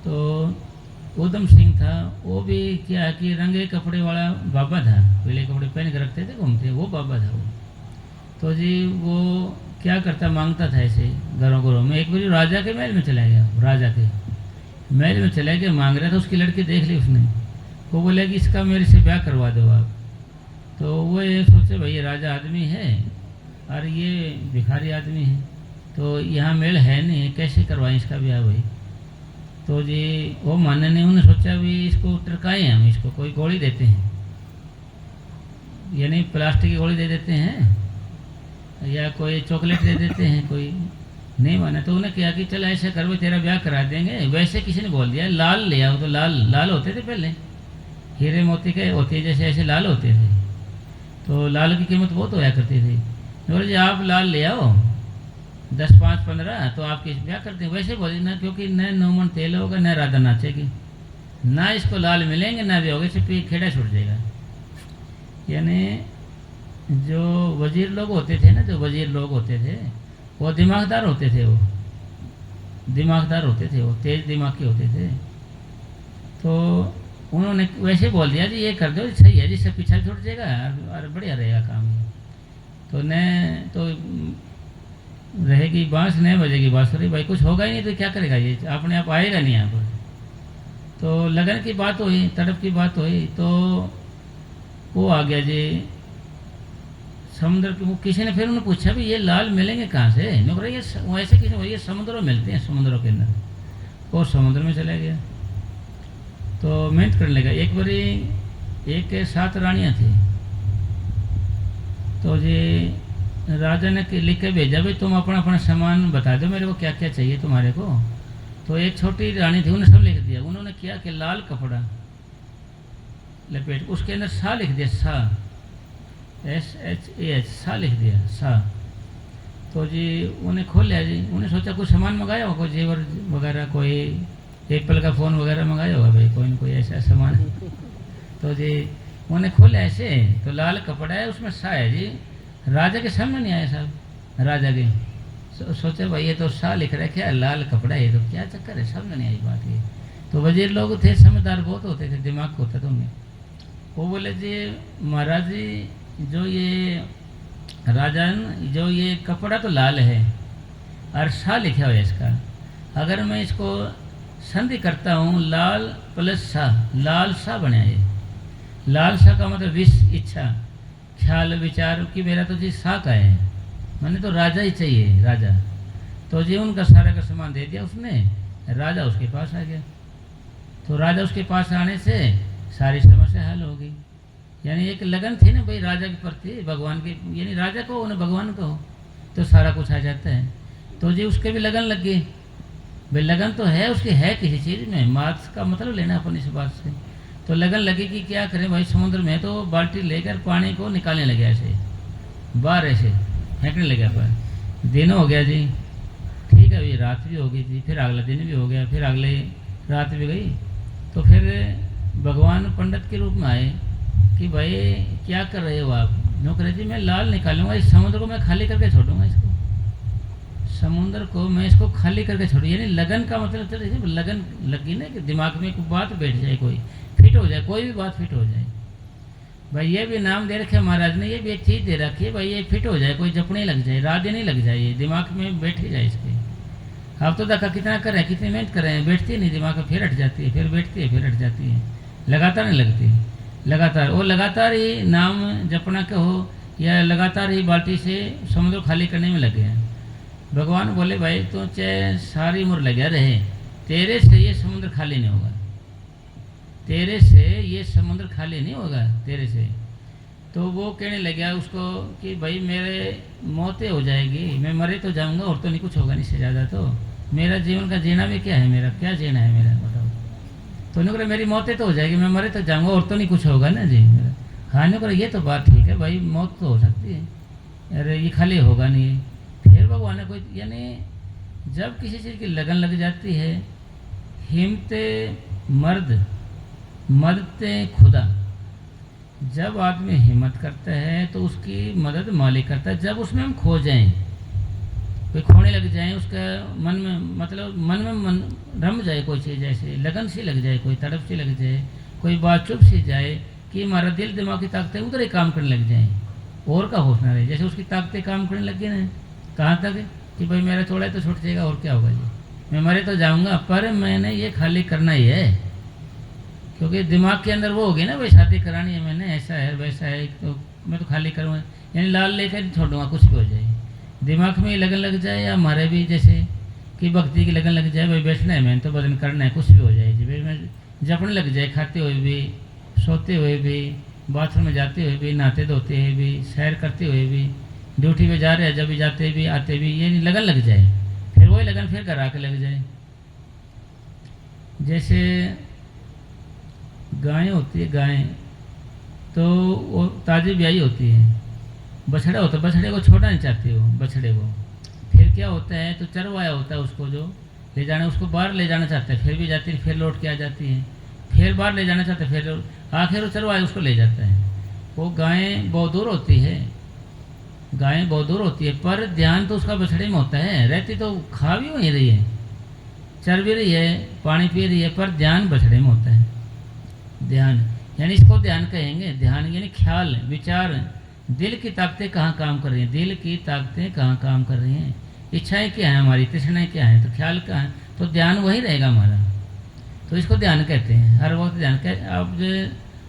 तो उधम सिंह था, वो भी क्या कि रंगे कपड़े वाला बाबा था, पीले कपड़े पहन के रखते थे घूमते, वो बाबा था वो। तो जी वो क्या करता, मांगता था ऐसे घरों में। एक बार राजा के महल में चला गया, राजा के महल में चला गया, मांग रहा था, उसकी लड़की देख ली उसने, वो बोले कि इसका मेरे से ब्याह करवा दो आप। तो वो ये सोचे भाई ये राजा आदमी है और ये भिखारी आदमी है, तो यहाँ मेल है नहीं, कैसे करवाएं इसका ब्याह भाई। तो जी वो मानने नहीं, उन्होंने सोचा भी इसको टरकाएं हम, इसको कोई गोली देते हैं, यानी प्लास्टिक की गोली दे देते हैं या कोई चॉकलेट दे देते हैं, कोई नहीं माना। तो उन्हें क्या कि चल ऐसा कर, तेरा ब्याह करा देंगे। वैसे किसी ने बोल दिया लाल ले आओ, तो लाल होते थे पहले, हीरे मोती के होते जैसे ऐसे लाल होते थे, तो लाल की कीमत बहुत होया करती थी। बोले जी आप लाल ले आओ 10, 5, 15 तो आपकी ब्याह करते हैं। वैसे बोले ना, क्योंकि न नौमन तेल होगा न राधा नाचेगी, ना इसको लाल मिलेंगे ना भी होगा, सिर्फ खेड़ा छूट जाएगा। यानी जो वजीर लोग होते थे ना, जो वजीर लोग होते थे वो दिमागदार होते थे, वो तेज दिमाग के होते थे। तो उन्होंने वैसे बोल दिया जी ये कर दो, सही है जी, सब पीछा छूट जाएगा और बढ़िया रहेगा काम। तो न तो रहेगी बांस, नहीं बजेगी बांसुरी, भाई कुछ होगा ही नहीं तो क्या करेगा ये, अपने आप आएगा नहीं यहाँ पर। तो लगन की बात हुई, तड़प की बात हुई, तो वो आ गया जी समुद्र के। वो किसी ने फिर उन्हें पूछा भी ये लाल मिलेंगे कहाँ से, मैं बोला ये वैसे किसी ये समुद्रों में मिलते हैं, समुद्रों के अंदर। वो समुद्र में चला गया तो मेहनत करने लगा। एक बारी एक 7 रानियाँ थी, तो जी राजा ने लिख के भेजा भाई तुम अपना अपना सामान बता दो मेरे को, क्या क्या चाहिए तुम्हारे को। तो एक छोटी रानी थी, उन्होंने सब लिख दिया। उन्होंने किया कि लाल कपड़ा लपेट, उसके अंदर सा लिख दिया, सा, SHAH, सा लिख दिया, सा। तो जी उन्हें खोल लिया जी। उन्हें सोचा कुछ सामान मंगाया होगा, कोई जेवर वगैरह, कोई एप्पल का फ़ोन वगैरह मंगाया होगा भाई, कोई ना कोई ऐसा सामान। तो जी उन्हें खोला ऐसे, तो लाल कपड़ा है, उसमें सा है जी। राजा के सामने नहीं आया साहब, राजा के सोचे भाई ये तो सा लिख रहा है, क्या लाल कपड़ा है, तो क्या चक्कर है, सामने नहीं आई बात ये। तो वजीर लोग थे, समझदार बहुत होते थे, दिमाग होता था उनमें। वो बोले जी महाराज जी, जो ये राजन, जो ये कपड़ा तो लाल है और सा लिखा हुआ है इसका, अगर मैं इसको संधि करता हूँ, लाल प्लस सा, लाल सा बना ये। लाल सा का मतलब विश, इच्छा, ख्याल, विचार कि मेरा तो जी सा का है, मैंने तो राजा ही चाहिए, राजा। तो जी उनका सारा का सामान दे दिया उसने, राजा उसके पास आ गया। तो राजा उसके पास आने से सारी समस्या हल हो गई। यानी एक लगन थी ना भाई राजा के प्रति, भगवान की, यानी राजा को हो ना भगवान को हो, तो सारा कुछ आ जाता है। तो जी उसके भी लगन लग गई भाई, लगन तो है उसकी, है किसी चीज़ में, मार्क्स का मतलब लेना अपन इस बात से। तो लगन लगी कि क्या करें भाई, समुद्र में तो बाल्टी लेकर पानी को निकालने लगे, ऐसे बाहर ऐसे फेंकने लगे। पर दिन हो गया जी, ठीक है, अभी रात भी हो गई थी, फिर अगला दिन भी हो गया, फिर अगले रात भी गई। तो फिर भगवान पंडित के रूप में आए कि भाई क्या कर रहे हो आप? नौकरी जी मैं लाल निकालूंगा, इस समुद्र को मैं खाली करके छोड़ूंगा, इसको समुद्र को मैं इसको खाली करके छोड़ू। यानी लगन का मतलब चल, लगन लगी ना कि दिमाग में कोई बात बैठ जाए, कोई फिट हो जाए, कोई भी बात फिट हो जाए। भाई ये भी नाम दे रखे महाराज ने, ये भी एक चीज़ दे रखी है भाई, ये फिट हो जाए, कोई जपने लग जाए, राधे नहीं लग जाए, ये दिमाग में बैठ ही जाए इसके। आप तो देखा कितना कर रहे हैं, कितनी मेहनत कर रहे हैं, बैठती नहीं दिमाग में, फिर हट जाती है, फिर बैठती है, फिर हट जाती है, लगातार नहीं लगती, लगातार। वो लगातार ही नाम जपना का हो या लगातार ही बाल्टी से समुद्र खाली करने में लगे हैं। भगवान बोले भाई तो चाहे सारी उम्र लगे रहे, तेरे से ये समुद्र खाली नहीं होगा, तेरे से ये समुद्र खाली नहीं होगा, तेरे से। तो वो कहने लगा उसको कि भाई मेरे मौतें हो जाएगी, मैं मरे तो जाऊंगा और तो नहीं कुछ होगा, नहीं से ज़्यादा तो मेरा जीवन का जीना भी क्या है, मेरा क्या जीना है मेरा, बताओ। तो उन्होंने कहा मेरी मौतें तो हो जाएगी, मैं मरे तो जाऊंगा और तो नहीं कुछ होगा ना जी मेरा। हाँ ने कहा ये तो बात ठीक है भाई, मौत तो हो सकती है, अरे ये खाली होगा नहीं। फिर भगवान ने कोई, यानी जब किसी चीज़ की लगन लग जाती है, हिम्मते मर्द मददते खुदा। जब आदमी हिम्मत करता है तो उसकी मदद मालिक करता है। जब उसमें हम खो जाएं, कोई खोने लग जाए, उसका मन में मतलब मन रम जाए, कोई चीज़ ऐसे लगन सी लग जाए, कोई तड़प सी लग जाए, कोई बात चुप सी जाए कि हमारा दिल दिमाग की ताकतें उधर ही काम करने लग जाएँ, और का होश ना रहे। जैसे उसकी ताकतें काम करने लग गई ना, कहाँ तक कि भाई मेरा थोड़ा तो छूट जाएगा और क्या होगा जी, मैं मरे तो जाऊँगा पर मैंने ये खाली करना ही है, क्योंकि दिमाग के अंदर वो होगी ना भाई शादी करानी है मैंने, ऐसा है वैसा है, तो मैं तो खाली करूँगा, यानी लाल लेकर छोड़ूंगा, कुछ भी हो जाए। दिमाग में लगन लग जाए, या हमारे भी जैसे कि भक्ति की लगन लग जाए, भाई बैठना है मैंने तो भजन करना है, कुछ भी हो जाए जी, भाई मैं जपने लग जाए, खाते हुए भी, सोते हुए भी, बाथरूम में जाते हुए भी, नहाते धोते हुए भी, सैर करते हुए भी, ड्यूटी पे जा रहे हैं जब भी जाते भी आते भी, ये लगन लग जाए, फिर वही लगन फिर घर आके लग जाए। जैसे गायें होती है, गायें तो वो ताज़ी ब्याई होती है, बछड़ा होता है, बछड़े को छोड़ना नहीं चाहती हो, बछड़े को फिर क्या होता है, तो चरवाया होता है उसको जो ले जाना, उसको बाहर ले जाना चाहता है, फिर भी जाती है, फिर लौट के आ जाती है, फिर बाहर ले जाना चाहता है, फिर आखिर वो चरवाया उसको ले जाता है। वो गायें बहुत दूर होती है, गायें बहुत दूर होती है, पर ध्यान तो उसका बछड़े में होता है, रहती तो खा भी वहीं रही है, चर भी रही है, पानी पी रही है, पर ध्यान बछड़े में होता है। ध्यान यानी इसको ध्यान कहेंगे, ध्यान यानी ख्याल, विचार, दिल की ताकतें कहाँ काम कर रही हैं, दिल की ताकतें कहाँ काम कर रही हैं, इच्छाएं क्या हैं हमारी, तृष्णाएं क्या हैं, तो ख्याल कहाँ है, तो ध्यान वही रहेगा हमारा, तो इसको ध्यान कहते हैं। हर वक्त ध्यान कह, आप जो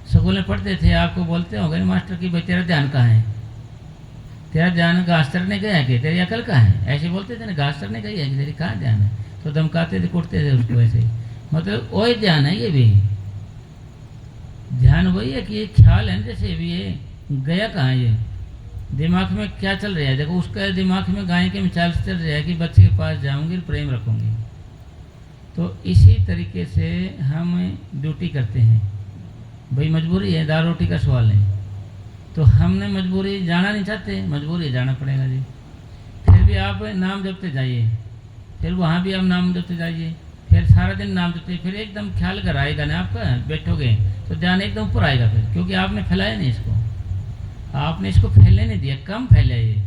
स्कूल में पढ़ते थे आपको बोलते होंगे मास्टर की भाई तेरा ध्यान कहाँ है, तेरा ध्यान घास चरने गया है कि तेरी अकल कहाँ है, ऐसे बोलते थे ना, घास चरने गई है कि तेरी कहाँ ध्यान है, तो धमकाते थे, कुटते थे उसको ऐसे। मतलब वही ध्यान है, ये भी ध्यान वही है कि ये ख्याल है, जैसे भी ये गया कहाँ, ये दिमाग में क्या चल रहा है, देखो उसका दिमाग में गाय के मिसाल से चल रहा है कि बच्चे के पास जाऊंगी, प्रेम रखूंगी, तो इसी तरीके से हम ड्यूटी करते हैं। भाई मजबूरी है, दाल रोटी का सवाल है, तो हमने मजबूरी जाना नहीं चाहते, मजबूरी जाना पड़ेगा जी। फिर भी आप नाम जपते जाइए, फिर वहाँ भी आप नाम जपते जाइए, फिर सारा दिन नाम जपते, फिर एकदम ख्याल कर आएगा ना आपका, बैठोगे तो ध्यान एकदम ऊपर आएगा फिर, क्योंकि आपने फैलाया नहीं इसको, आपने इसको फैलने नहीं दिया, कम फैला ये।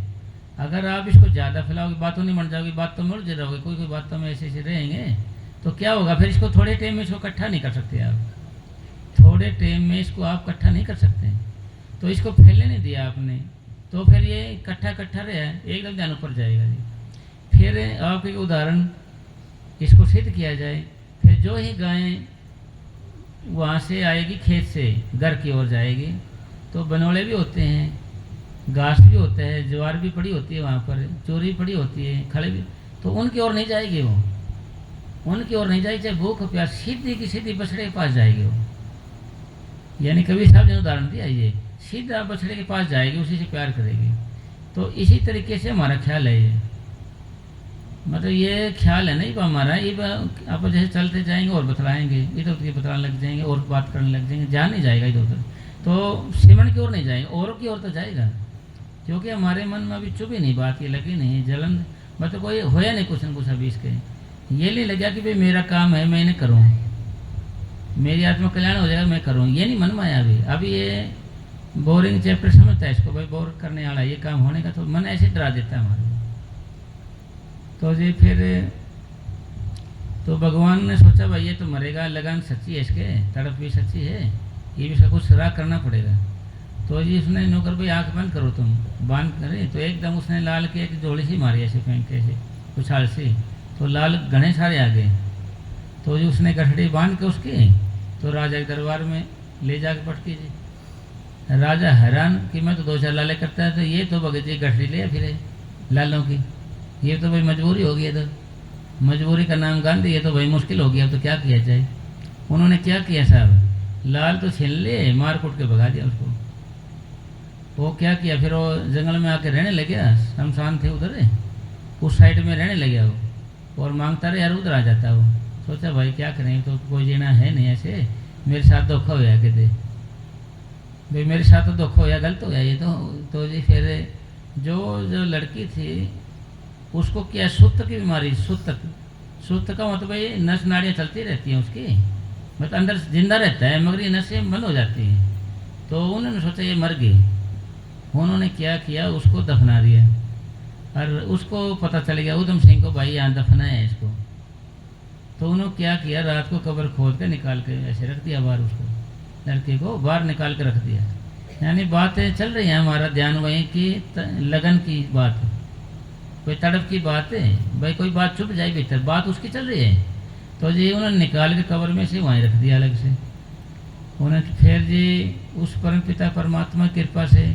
अगर आप इसको ज़्यादा फैलाओगे, बातों नहीं बन जाओगे, बात तो मुड़ रहोगे, कोई कोई बातों में ऐसे ऐसे रहेंगे तो क्या होगा फिर। इसको थोड़े टाइम में इसको इकट्ठा नहीं कर सकते आप, थोड़े टाइम में इसको आप इकट्ठा नहीं कर सकते, तो इसको फैलने नहीं दिया आपने, तो फिर ये इकट्ठा रहा है, एकदम ध्यान ऊपर जाएगा जी। फिर आपके उदाहरण इसको सिद्ध किया जाए, फिर जो ही गाय वहाँ से आएगी खेत से घर की ओर जाएगी, तो बनोड़े भी होते हैं, घास भी होता है, ज्वार भी पड़ी होती है वहाँ पर, चोरी पड़ी होती है, खड़े भी, तो उनकी ओर नहीं जाएगी वो, उनकी ओर नहीं जाएगी, चाहे भूख प्यास, सीधी की सीधी बछड़े के पास जाएगी वो। यानी कबीर साहब ने उदाहरण दिया, ये सीधा बछड़े के पास जाएगी, उसी से प्यार करेगी। तो इसी तरीके से हमारा ख्याल है ये, मतलब ये ख्याल है नहीं हमारा, ये आप जैसे चलते जाएंगे और बतलाएंगे, इधर उधर बतलाने लग जाएंगे और बात करने लग जाएंगे, जा नहीं जाएगा इधर उधर, तो सिमरन की ओर नहीं जाएगा, औरों की ओर तो जाएगा, क्योंकि हमारे मन में अभी चुभी नहीं, बात ये लगी नहीं, जलन मतलब कोई होया नहीं कुछ न कुछ अभी इसके, ये नहीं लगा कि भाई मेरा काम है मैं इन्हें करूँ, मेरी आत्मा कल्याण हो जाएगा मैं करूँ, ये नहीं मन में आया अभी ये बोरिंग चैप्टर समझता है इसको, भाई बोर करने वाला ये काम होने का, तो मन ऐसे डरा देता है हमारे। तो जी फिर तो भगवान ने सोचा भाई ये तो मरेगा, लगन सच्ची है इसके, तड़प भी सच्ची है, ये भी इसका कुछ सुराग करना पड़ेगा। तो जी उसने नौकर भाई आँख बंद करो, तुम बांध करे, तो एकदम उसने लाल की एक जोड़ी सी मारी ऐसे फेंक के ऐसे उछाल सी, तो लाल घने सारे आ गए। तो जी उसने गठड़ी बांध के उसकी, तो राजा के दरबार में ले जाके पटकी जी। राजा हैरान कि मैं तो 2-4 लाले करता है, तो ये तो भगत जी गठड़ी ले फिर लालों की, ये तो भाई मजबूरी हो गई, तो मजबूरी का नाम गांधी, ये तो भाई मुश्किल हो गया, अब तो क्या किया जाए। उन्होंने क्या किया साहब, लाल तो छीन ले, मार कूट के भगा दिया उसको। वो क्या किया फिर, वो जंगल में आके रहने लग गया, शमशान थे उधर उस साइड में रहने लग गया वो, और मांगता रहे यार उधर आ जाता वो। सोचा भाई क्या करें, तो कोई जीना है नहीं ऐसे, मेरे साथ धोखा हो गया कहते भाई, मेरे साथ तो धोखा हो गया, गलत हो गया ये तो जी फिर जो लड़की थी उसको क्या सुत्त की बीमारी, सुत्त का मतलब ये नस नाड़ियाँ चलती रहती हैं उसकी, मतलब अंदर जिंदा रहता है मगर ये नसें बंद हो जाती हैं। तो उन्होंने सोचा ये मर गई, उन्होंने क्या किया उसको दफना दिया, और उसको पता चल गया उधम सिंह को भाई यहाँ दफना है इसको। तो उन्होंने क्या किया, रात को कब्र खोद के निकाल के ऐसे रख दिया बाहर, उसको लड़के को बाहर निकाल के रख दिया। यानी बातें चल रही हैं, हमारा ध्यान वहीं की लगन की बात, कोई तड़प की बात है भाई, कोई बात चुप जाए भीतर, बात उसकी चल रही है। तो जी उन्होंने निकाल के कब्र में से वहीं रख दिया अलग से। उन्हें फिर जी उस परम पिता परमात्मा की कृपा से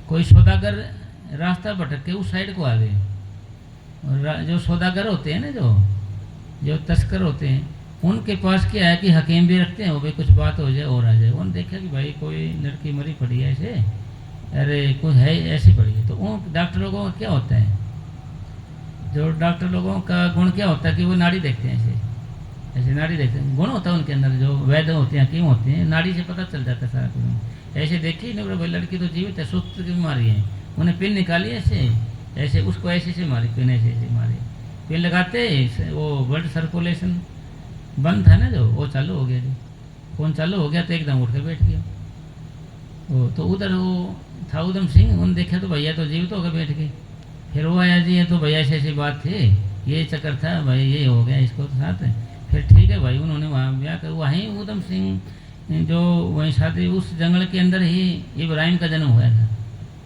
कोई सौदागर रास्ता भटक के उस साइड को आ गए, और जो सौदागर होते हैं ना, जो तस्कर होते हैं, उनके पास क्या है कि हकीम भी रखते हैं, वो भाई कुछ बात हो जाए और आ जाए। उन्होंने देखा कि भाई कोई लड़की मरी पड़ी है ऐसे, अरे कुछ है ऐसी पड़ी है। तो उन डॉक्टर लोगों का क्या होता है, जो डॉक्टर लोगों का गुण क्या होता है कि वो नाड़ी देखते हैं, ऐसे नाड़ी देखते हैं, गुण होता है उनके अंदर, जो वैद्य होते हैं हकीम होते हैं, नाड़ी से पता चल जाता है सारा कुछ। ऐसे देखी नहीं भाई लड़की तो जीवित है, सुस्त की बीमारी है, उन्हें पिन निकाली ऐसे उसको ऐसे मारी, पिन ऐसे मारी, पिन लगाते वो ब्लड सर्कुलेशन बंद था ना जो, वो चालू हो गया जी, खून चालू हो गया, तो एकदम उठ के बैठ गया वो। तो उधर वो था उधम सिंह, उन्होंने देखा तो भैया तो जीवित होकर बैठ गए। फिर वो आया जी, ये तो भैया ऐसी बात थी, ये चक्कर था भाई, ये हो गया इसको तो साथ है। फिर ठीक है भाई, उन्होंने वहाँ ब्याह कर, वहीं उधम सिंह जो वहीं शादी उस जंगल के अंदर ही इब्राहिम का जन्म हुआ था।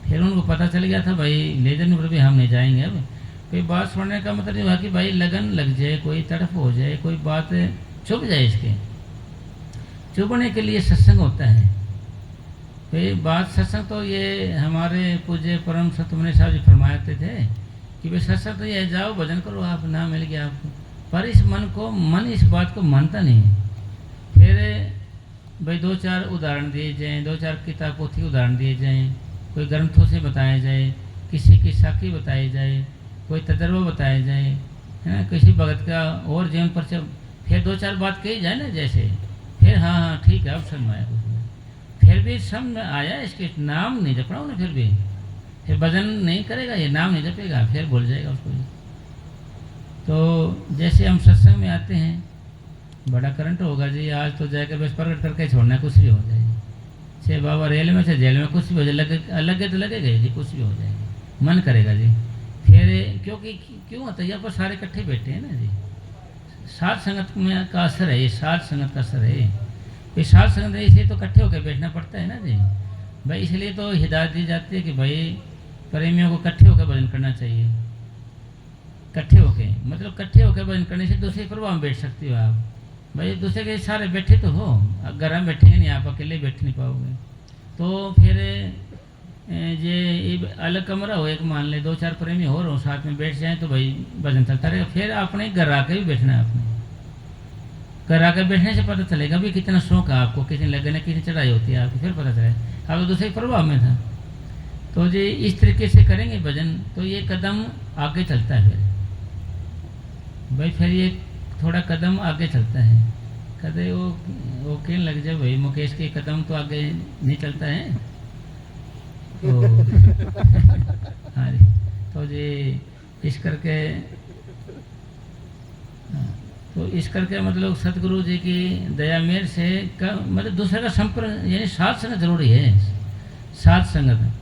फिर उनको पता चल गया था भाई ले जाने पर भी हम नहीं जाएंगे। अब कोई बात सुनने का मतलब ये हुआ कि भाई लगन लग जाए, कोई तड़फ हो जाए, कोई बात चुभ जाए, इसके चुभने के लिए सत्संग होता है। भाई बात सत्संग तो ये हमारे पूज्य परम सतमुनि साहब जी फरमाते थे कि भाई सत्संग तो ये जाओ भजन करो, आप ना मिल गया आपको, पर इस मन इस बात को मानता नहीं है। फिर भाई 2-4 उदाहरण दिए जाएँ, 2-4 किताब पोथी उदाहरण दिए जाएँ, कोई ग्रंथों से बताया जाए, किसी की साखी बताई जाए, कोई तजर्बा बताया जाए, है ना, किसी भगत का और जीवन पर फिर 2-4 बात कही जाए ना जैसे, फिर हाँ हाँ ठीक है अब समझ में आया कुछ नहीं। फिर भी समझ में आया, इसके नाम नहीं जपना उन्हें, फिर भजन नहीं करेगा, ये नाम नहीं जपेगा, फिर भूल जाएगा उसको। तो जैसे हम सत्संग में आते हैं, बड़ा करंट होगा जी, आज तो जाकर बस प्रकट करके छोड़ना है, कुछ भी हो जाएगी। छः बाबा रेल में से जेल में, कुछ भी हो जाए, लगे तो लगेगा जी, कुछ भी हो जाएगा, मन करेगा जी। फिर क्योंकि क्यों होता है, यहाँ पर सारे इकट्ठे बैठे हैं ना जी, साथ संगत में का असर है, ये साथ संगत का असर है। ये साथ संगत है, इसलिए तो इकट्ठे होकर बैठना पड़ता है ना जी भाई। इसलिए तो हिदायत दी जाती है कि भाई प्रेमियों को इकट्ठे होकर भजन करना चाहिए। इकट्ठे होके मतलब इकट्ठे होकर भजन करने से दूसरे प्रभाव में बैठ सकती हो आप भाई। दूसरे के सारे बैठे तो हो, अगर हम बैठेंगे नहीं, आप अकेले बैठ नहीं पाओगे। तो फिर ये अलग कमरा हो, एक मान ले 2-4 प्रेमी हो रहे हो, साथ में बैठ जाए तो भाई भजन चलता रहेगा। फिर अपने घर आके भी बैठना है, अपने घर आकर बैठने से पता चलेगा भी कितना शौक है आपको, कितनी लगन है, कितनी चढ़ाई होती है आपको, फिर पता चलेगा। आप दूसरे प्रभाव में था तो जी इस तरीके से करेंगे भजन तो ये कदम आगे चलता है भाई। फिर ये थोड़ा कदम आगे चलता है, कदे वो कहने लग जाए भाई मुकेश के कदम तो आगे नहीं चलता है। तो हाँ जी, तो जी इस करके तो इस करके मतलब सतगुरु जी की दया मेर से मतलब दूसरे का संपर्क यानी साथ संगत जरूरी है, साथ संगत।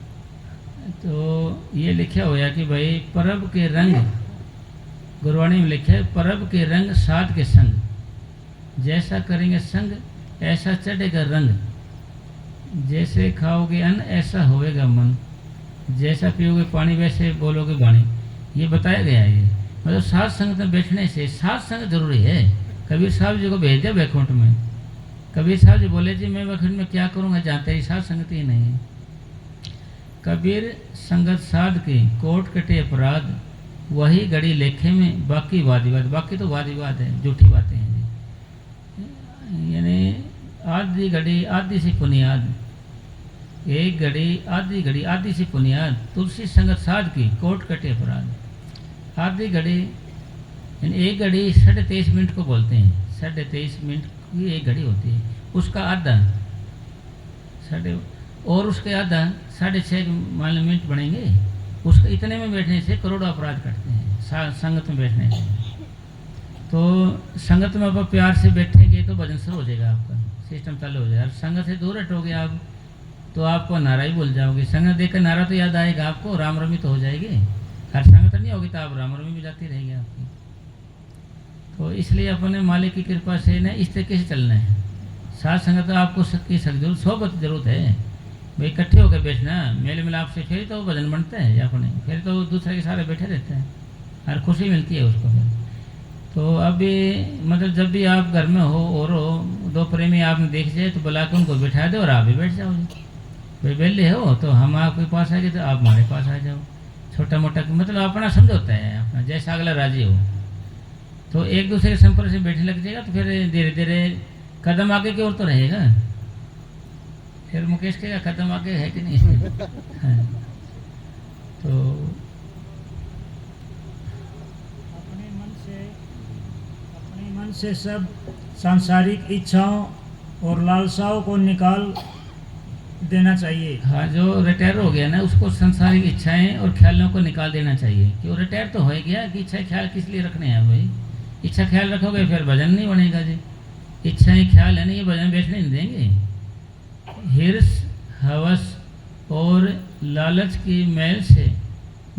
तो ये लिखा हुआ कि भाई परब के रंग, गुरबाणी में लिखा है परब के रंग साथ के संग, जैसा करेंगे संग ऐसा चढ़ेगा रंग, जैसे खाओगे अन्न ऐसा होएगा मन, जैसा पियोगे पानी वैसे बोलोगे वाणी। ये बताया गया है। ये मतलब साथ संगत में बैठने से साथ संगत जरूरी है। कबीर साहब जी को भेज दिया वैकुंठ में, कबीर साहब जी बोले जी मैं वैकुंठ में क्या करूँगा, जानते ही साथ संगत ही नहीं है। कबीर संगत साध के कोट कटे अपराध, वही घड़ी लेखे में बाकी वाद विवाद। बाकी तो वाद विवाद है, झूठी बातें हैं जी। यानी आधी घड़ी आधी सी बुनियाद, एक घड़ी आधी घड़ी आधी सी बुनियाद, तुलसी संगत साध की कोट कटे अपराध। आधी घड़ी यानी एक घड़ी 23.5 मिनट को बोलते हैं, 23.5 मिनट की एक घड़ी होती है, उसका आधा और उसके आधा 6.5 मिनट बनेंगे, उसके इतने में बैठने से करोड़ों अपराध कटते हैं संगत में बैठने से। तो संगत में आप प्यार से बैठेंगे तो भजन शुरू हो जाएगा, आपका सिस्टम चालू हो जाएगा। संगत से दूर हटोगे आप तो आपको नारा ही भूल जाओगे। संगत देखकर नारा तो याद आएगा आपको, राम रमी तो हो जाएगी। हर संगत नहीं होगी तो आप राम रमी भी जाती रहेगी आपकी। तो इसलिए अपने मालिक की कृपा से ना इस तरीके से चलना है। साथ संगत आपको सबकी जरूरत, सोबत जरूरत है भाई। इकट्ठे होकर बैठना, मेल मिलाप से फिर तो भजन बनता है अपने, फिर तो दूसरे के सारे बैठे रहते हैं, हर खुशी मिलती है उसको फिर। तो अभी मतलब जब भी आप घर में हो और हो, 2 प्रेमी आपने देख जाए तो बुला के उनको बैठा दो और आप भी बैठ जाओ। भाई बेले हो तो हम आपके पास आएंगे तो आप हमारे पास आ जाओ। छोटा मोटा मतलब अपना समझौता है अपना, जैसा अगला राजी हो। तो एक दूसरे के संपर्क से बैठने लग जाएगा तो फिर धीरे धीरे कदम आगे की ओर तो रहेगा। फिर मुकेश के कदम आगे है कि नहीं है। तो अपने मन से सब सांसारिक इच्छाओं और लालसाओं को निकाल देना चाहिए। हाँ, जो रिटायर हो गया ना उसको संसारिक इच्छाएं और ख्यालों को निकाल देना चाहिए कि वो रिटायर तो हो गया, कि इच्छा ख्याल किस लिए रखने हैं भाई। इच्छा ख्याल रखोगे फिर भजन नहीं बनेगा जी। इच्छाएं ख्याल है ना, ये भजन बैठने नहीं देंगे। हिर्स हवस और लालच की मैल से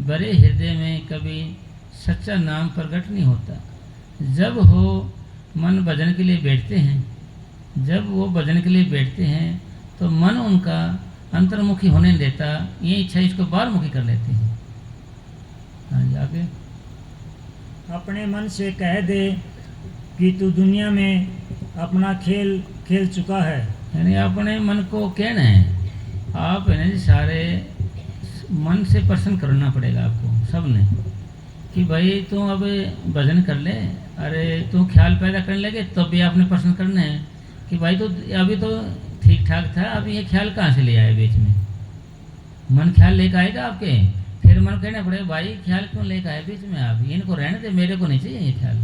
बड़े हृदय में कभी सच्चा नाम प्रकट नहीं होता। जब हो मन भजन के लिए बैठते हैं, जब वो भजन के लिए बैठते हैं तो मन उनका अंतर्मुखी होने नहीं देता, ये इच्छा इसको बाहरमुखी कर लेते हैं। हाँ जी, आगे। अपने मन से कह दे कि तू दुनिया में अपना खेल खेल चुका है। यानी अपने मन को कहना है, आप है ना जी सारे मन से प्रसन्न करना पड़ेगा आपको सब ने कि भाई तू अब भजन कर ले। अरे तू ख्याल पैदा करने लगे तो भी आपने प्रसन्न करना है कि भाई तो अभी तो ठीक ठाक था, अब ये ख्याल कहाँ से ले आए बीच में। मन ख्याल लेकर आएगा आपके, फिर मन कहना पड़ेगा भाई ख्याल क्यों लेकर आए बीच में, आप इनको रहने दे, मेरे को नहीं चाहिए ये ख्याल।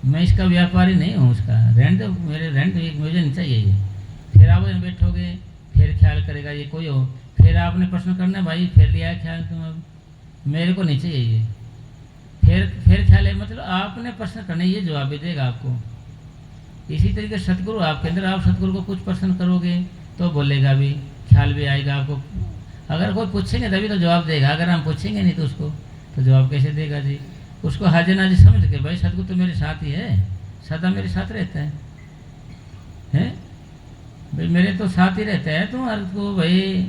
मैं इसका व्यापारी नहीं हूँ, उसका रेंट मेरे रेंट मुझे नहीं चाहिए ये। फिर आप बैठोगे, फिर ख्याल करेगा ये कोई हो, फिर आपने प्रश्न करना भाई फिर लिया ख्याल तुम, अब मेरे को नहीं चाहिए ये। फिर ख्याल है, मतलब आपने प्रश्न करना, ये जवाब भी देगा आपको। इसी तरीके सतगुरु आपके अंदर, आप सतगुरु को कुछ प्रश्न करोगे तो बोलेगा भी, ख्याल भी आएगा आपको। अगर कोई पूछेंगे तभी तो जवाब देगा, अगर हम पूछेंगे नहीं तो उसको तो जवाब कैसे देगा जी। उसको हाजिर नाजिर समझ के, भाई सतगुरु तो मेरे साथ ही है, सदा मेरे साथ रहता है, हैं भाई मेरे तो साथ ही रहता है, तुम को भाई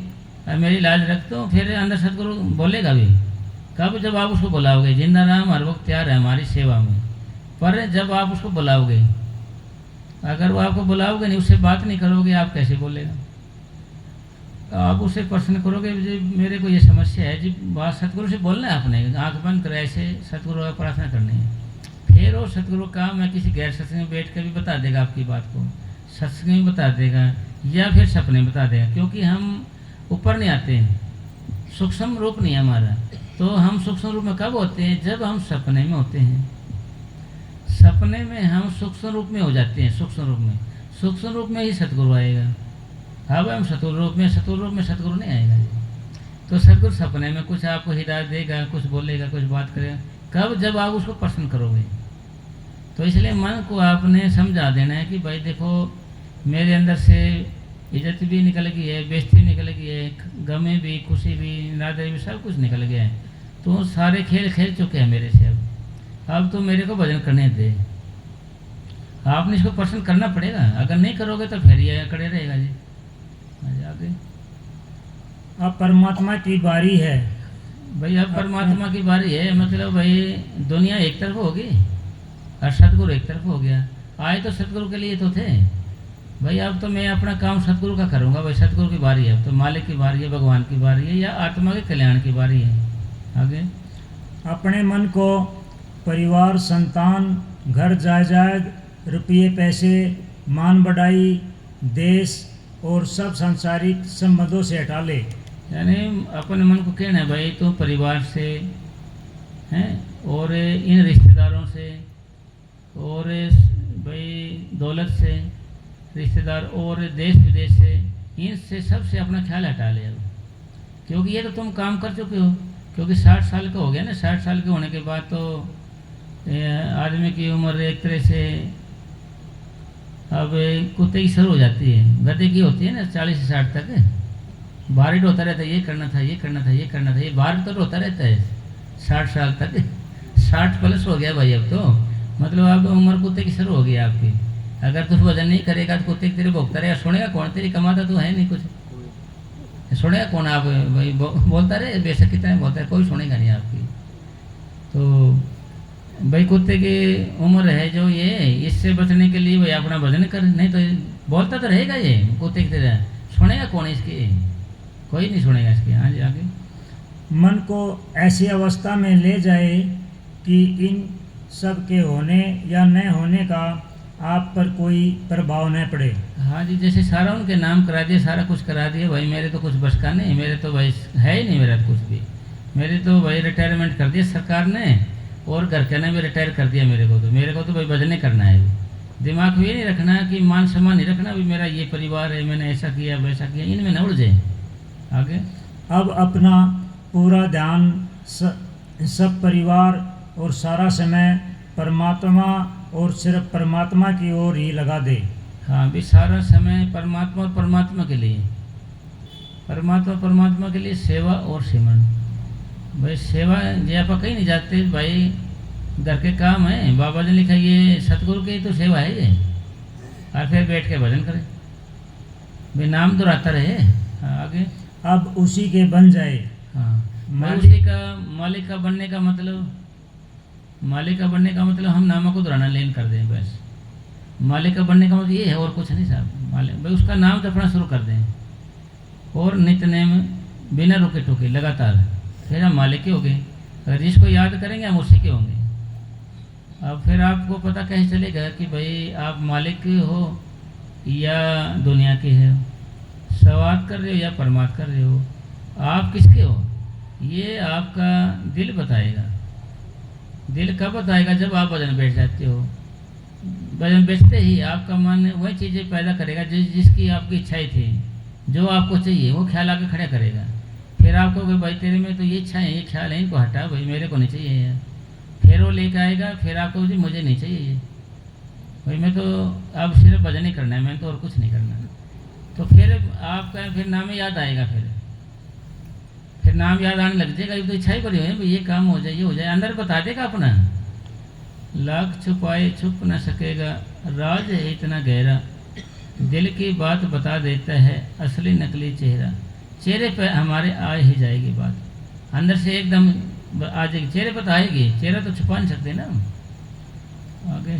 मेरी लाज रखते हो। फिर अंदर सतगुरु बोलेगा भी कब, जब आप उसको बुलाओगे। जिंदा राम हर वक्त तैयार है हमारी सेवा में, पर जब आप उसको बुलाओगे, अगर वो आपको बुलाओगे नहीं, उससे बात नहीं करोगे, आप कैसे बोलेगा। आप उससे प्रश्न करोगे जी मेरे को ये समस्या है जी, बात सतगुरु से बोलना है आपने, आंख बंद कर ऐसे सतगुरु का प्रार्थना करनी है। फिर वो सतगुरु का मैं किसी गैर सत्संग में बैठ कर भी बता देगा आपकी बात को, सत्संग में बता देगा या फिर सपने में बता देगा, क्योंकि हम ऊपर नहीं आते हैं, सूक्ष्म रूप नहीं है हमारा। तो हम सूक्ष्म रूप में कब होते हैं, जब हम सपने में होते हैं। सपने में हम सूक्ष्म रूप में हो जाते हैं, सूक्ष्म रूप में ही सतगुरु आएगा। अब हम सतगुरु रूप में सतगुरु नहीं आएगा। तो सतगुरु सपने में कुछ आपको हिदायत देगा, कुछ बोलेगा, कुछ बात करेगा, कब, जब आप उसको प्रश्न करोगे। तो इसलिए मन को आपने समझा देना है कि भाई देखो मेरे अंदर से इज्जत भी निकल गई है, बेइज्जती निकल गई है, गमे भी, खुशी भी, नादरी भी, सब कुछ निकल गया है। तो सारे खेल खेल चुके हैं मेरे से, अब तो मेरे को भजन करने दे। आपने इसको प्रश्न करना पड़ेगा, अगर नहीं करोगे तो फिर ये खड़े रहेगा जी। आगे अब परमात्मा की बारी है भाई, अब परमात्मा की बारी है, मतलब भाई दुनिया एक तरफ होगी और सतगुरु एक तरफ हो गया। आए तो सतगुरु के लिए तो थे भाई, अब तो मैं अपना काम सतगुरु का करूँगा भाई, सतगुरु की बारी है, अब तो मालिक की बारी है, भगवान की बारी है, या आत्मा के कल्याण की बारी है। आगे अपने मन को परिवार, संतान, घर जायदाद, रुपये पैसे, मान बढ़ाई, देश और सब सांसारिक संबंधों से हटा ले। यानी अपने मन को कहना है भाई तो परिवार से हैं, और इन रिश्तेदारों से, और भाई दौलत से रिश्तेदार, और देश विदेश से, इनसे सबसे अपना ख्याल हटा ले अब, क्योंकि ये तो तुम काम कर चुके हो। क्योंकि 60 साल का हो गया ना, 60 साल के होने के बाद तो आदमी की उम्र एक तरह से अब कुत्ते की शुरू हो जाती है, गधे की होती है ना 40 से 60 तक। बारिश होता रहता है, ये करना था, ये करना था, ये करना था, ये बारिश तो होता रहता है 60 साल तक। 60 प्लस हो गया भाई अब तो, मतलब अब उम्र कुत्ते की शुरू हो गई आपकी। अगर तू वजन नहीं करेगा तो कुत्ते की तेरे भोगता रहेगा, सुनेगा कौन, तेरी कमाता तो है नहीं कुछ, सुनेगा कौन। आप भाई बोलता रहे बेशक कितना बोलता है, कोई सुनेगा नहीं आपकी। तो भाई कुत्ते की उम्र है जो ये, इससे बचने के लिए भाई अपना भजन कर, नहीं तो बोलता तो रहेगा ये कुत्ते की तरह, सुनेगा कौन इसकी, कोई नहीं सुनेगा इसकी। हाँ जी आगे। मन को ऐसी अवस्था में ले जाए कि इन सब के होने या न होने का आप पर कोई प्रभाव न पड़े। हाँ जी, जैसे सारा उनके नाम करा दिए, सारा कुछ करा दिया भाई, मेरे तो कुछ बस का नहीं, मेरे तो भाई है ही नहीं मेरा कुछ भी। मेरे तो भाई रिटायरमेंट कर दिया सरकार ने, और घर के ने भी रिटायर कर दिया मेरे को तो भाई भजन करना है। दिमाग में ये नहीं रखना कि मान सम्मान नहीं रखना भी मेरा ये परिवार है, मैंने ऐसा किया वैसा किया, इनमें न उलझे। आगे अब अपना पूरा ध्यान सब परिवार और सारा समय परमात्मा और सिर्फ परमात्मा की ओर ही लगा दे। हाँ भी सारा समय परमात्मा और परमात्मा के लिए, परमात्मा के लिए सेवा और सिमरन। भाई सेवा जे आप कहीं नहीं जाते भाई, घर के काम है, बाबा ने लिखा ये सतगुरु की तो सेवा है ये, और फिर बैठ के भजन करें भाई, नाम तो रहता रहे। हाँ आगे। अब उसी के बन जाए। हाँ उसी का मालिक का बनने का मतलब, हम नामों को दोहराना लेन कर दें बस। मालिक का बनने का मतलब ये है और कुछ नहीं साहब। मालिक भाई उसका नाम जपना शुरू कर दें, और नित्य नेम बिना रुके टोके लगातार, फिर हम मालिक के हो गए। अगर जिसको याद करेंगे हम उसी के होंगे। अब फिर आपको पता कैसे चलेगा कि भाई आप मालिक हो या दुनिया के हो, सवाद कर रहे हो या परमात्मा कर रहे हो, आप किसके हो, ये आपका दिल बताएगा। दिल कब बताएगा, जब आप भजन बैठ जाते हो। भजन बेचते ही आपका मन वही चीज़ें पैदा करेगा जिसकी आपकी इच्छाएं थी, जो आपको चाहिए वो ख्याल आके खड़ा करेगा। फिर आपको कोई भाई तेरे में तो ये इच्छा है, ये ख्याल है, इनको हटा भाई, मेरे को नहीं चाहिए यार। फिर वो लेकर आएगा, फिर आपको जी मुझे नहीं चाहिए ये भाई, मैं तो अब सिर्फ भजन ही करना है, मैं तो और कुछ नहीं करना। तो फिर आपका फिर नाम याद आएगा, फिर नाम याद आने लग जाएगा। ये तो इच्छा ही बड़ी है भाई, ये काम हो जाए, ये हो जाए, अंदर बता देगा अपना। लाख छुपाए छुप न सकेगा, राज है इतना गहरा, दिल की बात बता देता है असली नकली चेहरा। चेहरे पे हमारे आ ही जाएगी बात, अंदर से एकदम आ जाएगी, चेहरे पर तो आएगी, चेहरा तो छुपा नहीं सकते ना। आगे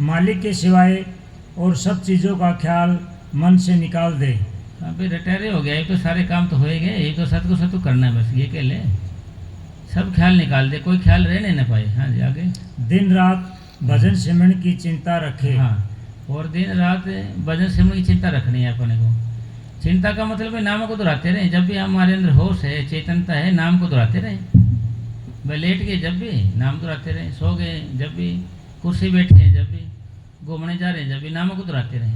मालिक के सिवाय और सब चीज़ों का ख्याल मन से निकाल दे। अभी रिटायर हो गया, ये तो सारे काम तो हो ही गए, ये तो सतु करना है बस, ये के ले सब ख्याल निकाल दे, कोई ख्याल रहने न पाए। हाँ जी आगे। दिन रात भजन सिमरन की चिंता रखे। हाँ, और दिन रात भजन सिमरन की चिंता रखनी है अपने को। चिंता का मतलब है नाम को दोहराते रहे, जब भी हमारे अंदर होश है, चेतनता है, नाम को दोहराते रहे। भाई लेट गए जब भी नाम दोहराते रहे, सो गए जब भी, कुर्सी बैठे जब भी, घूमने जा रहे हैं जब भी, नामों को दोहराते रहे।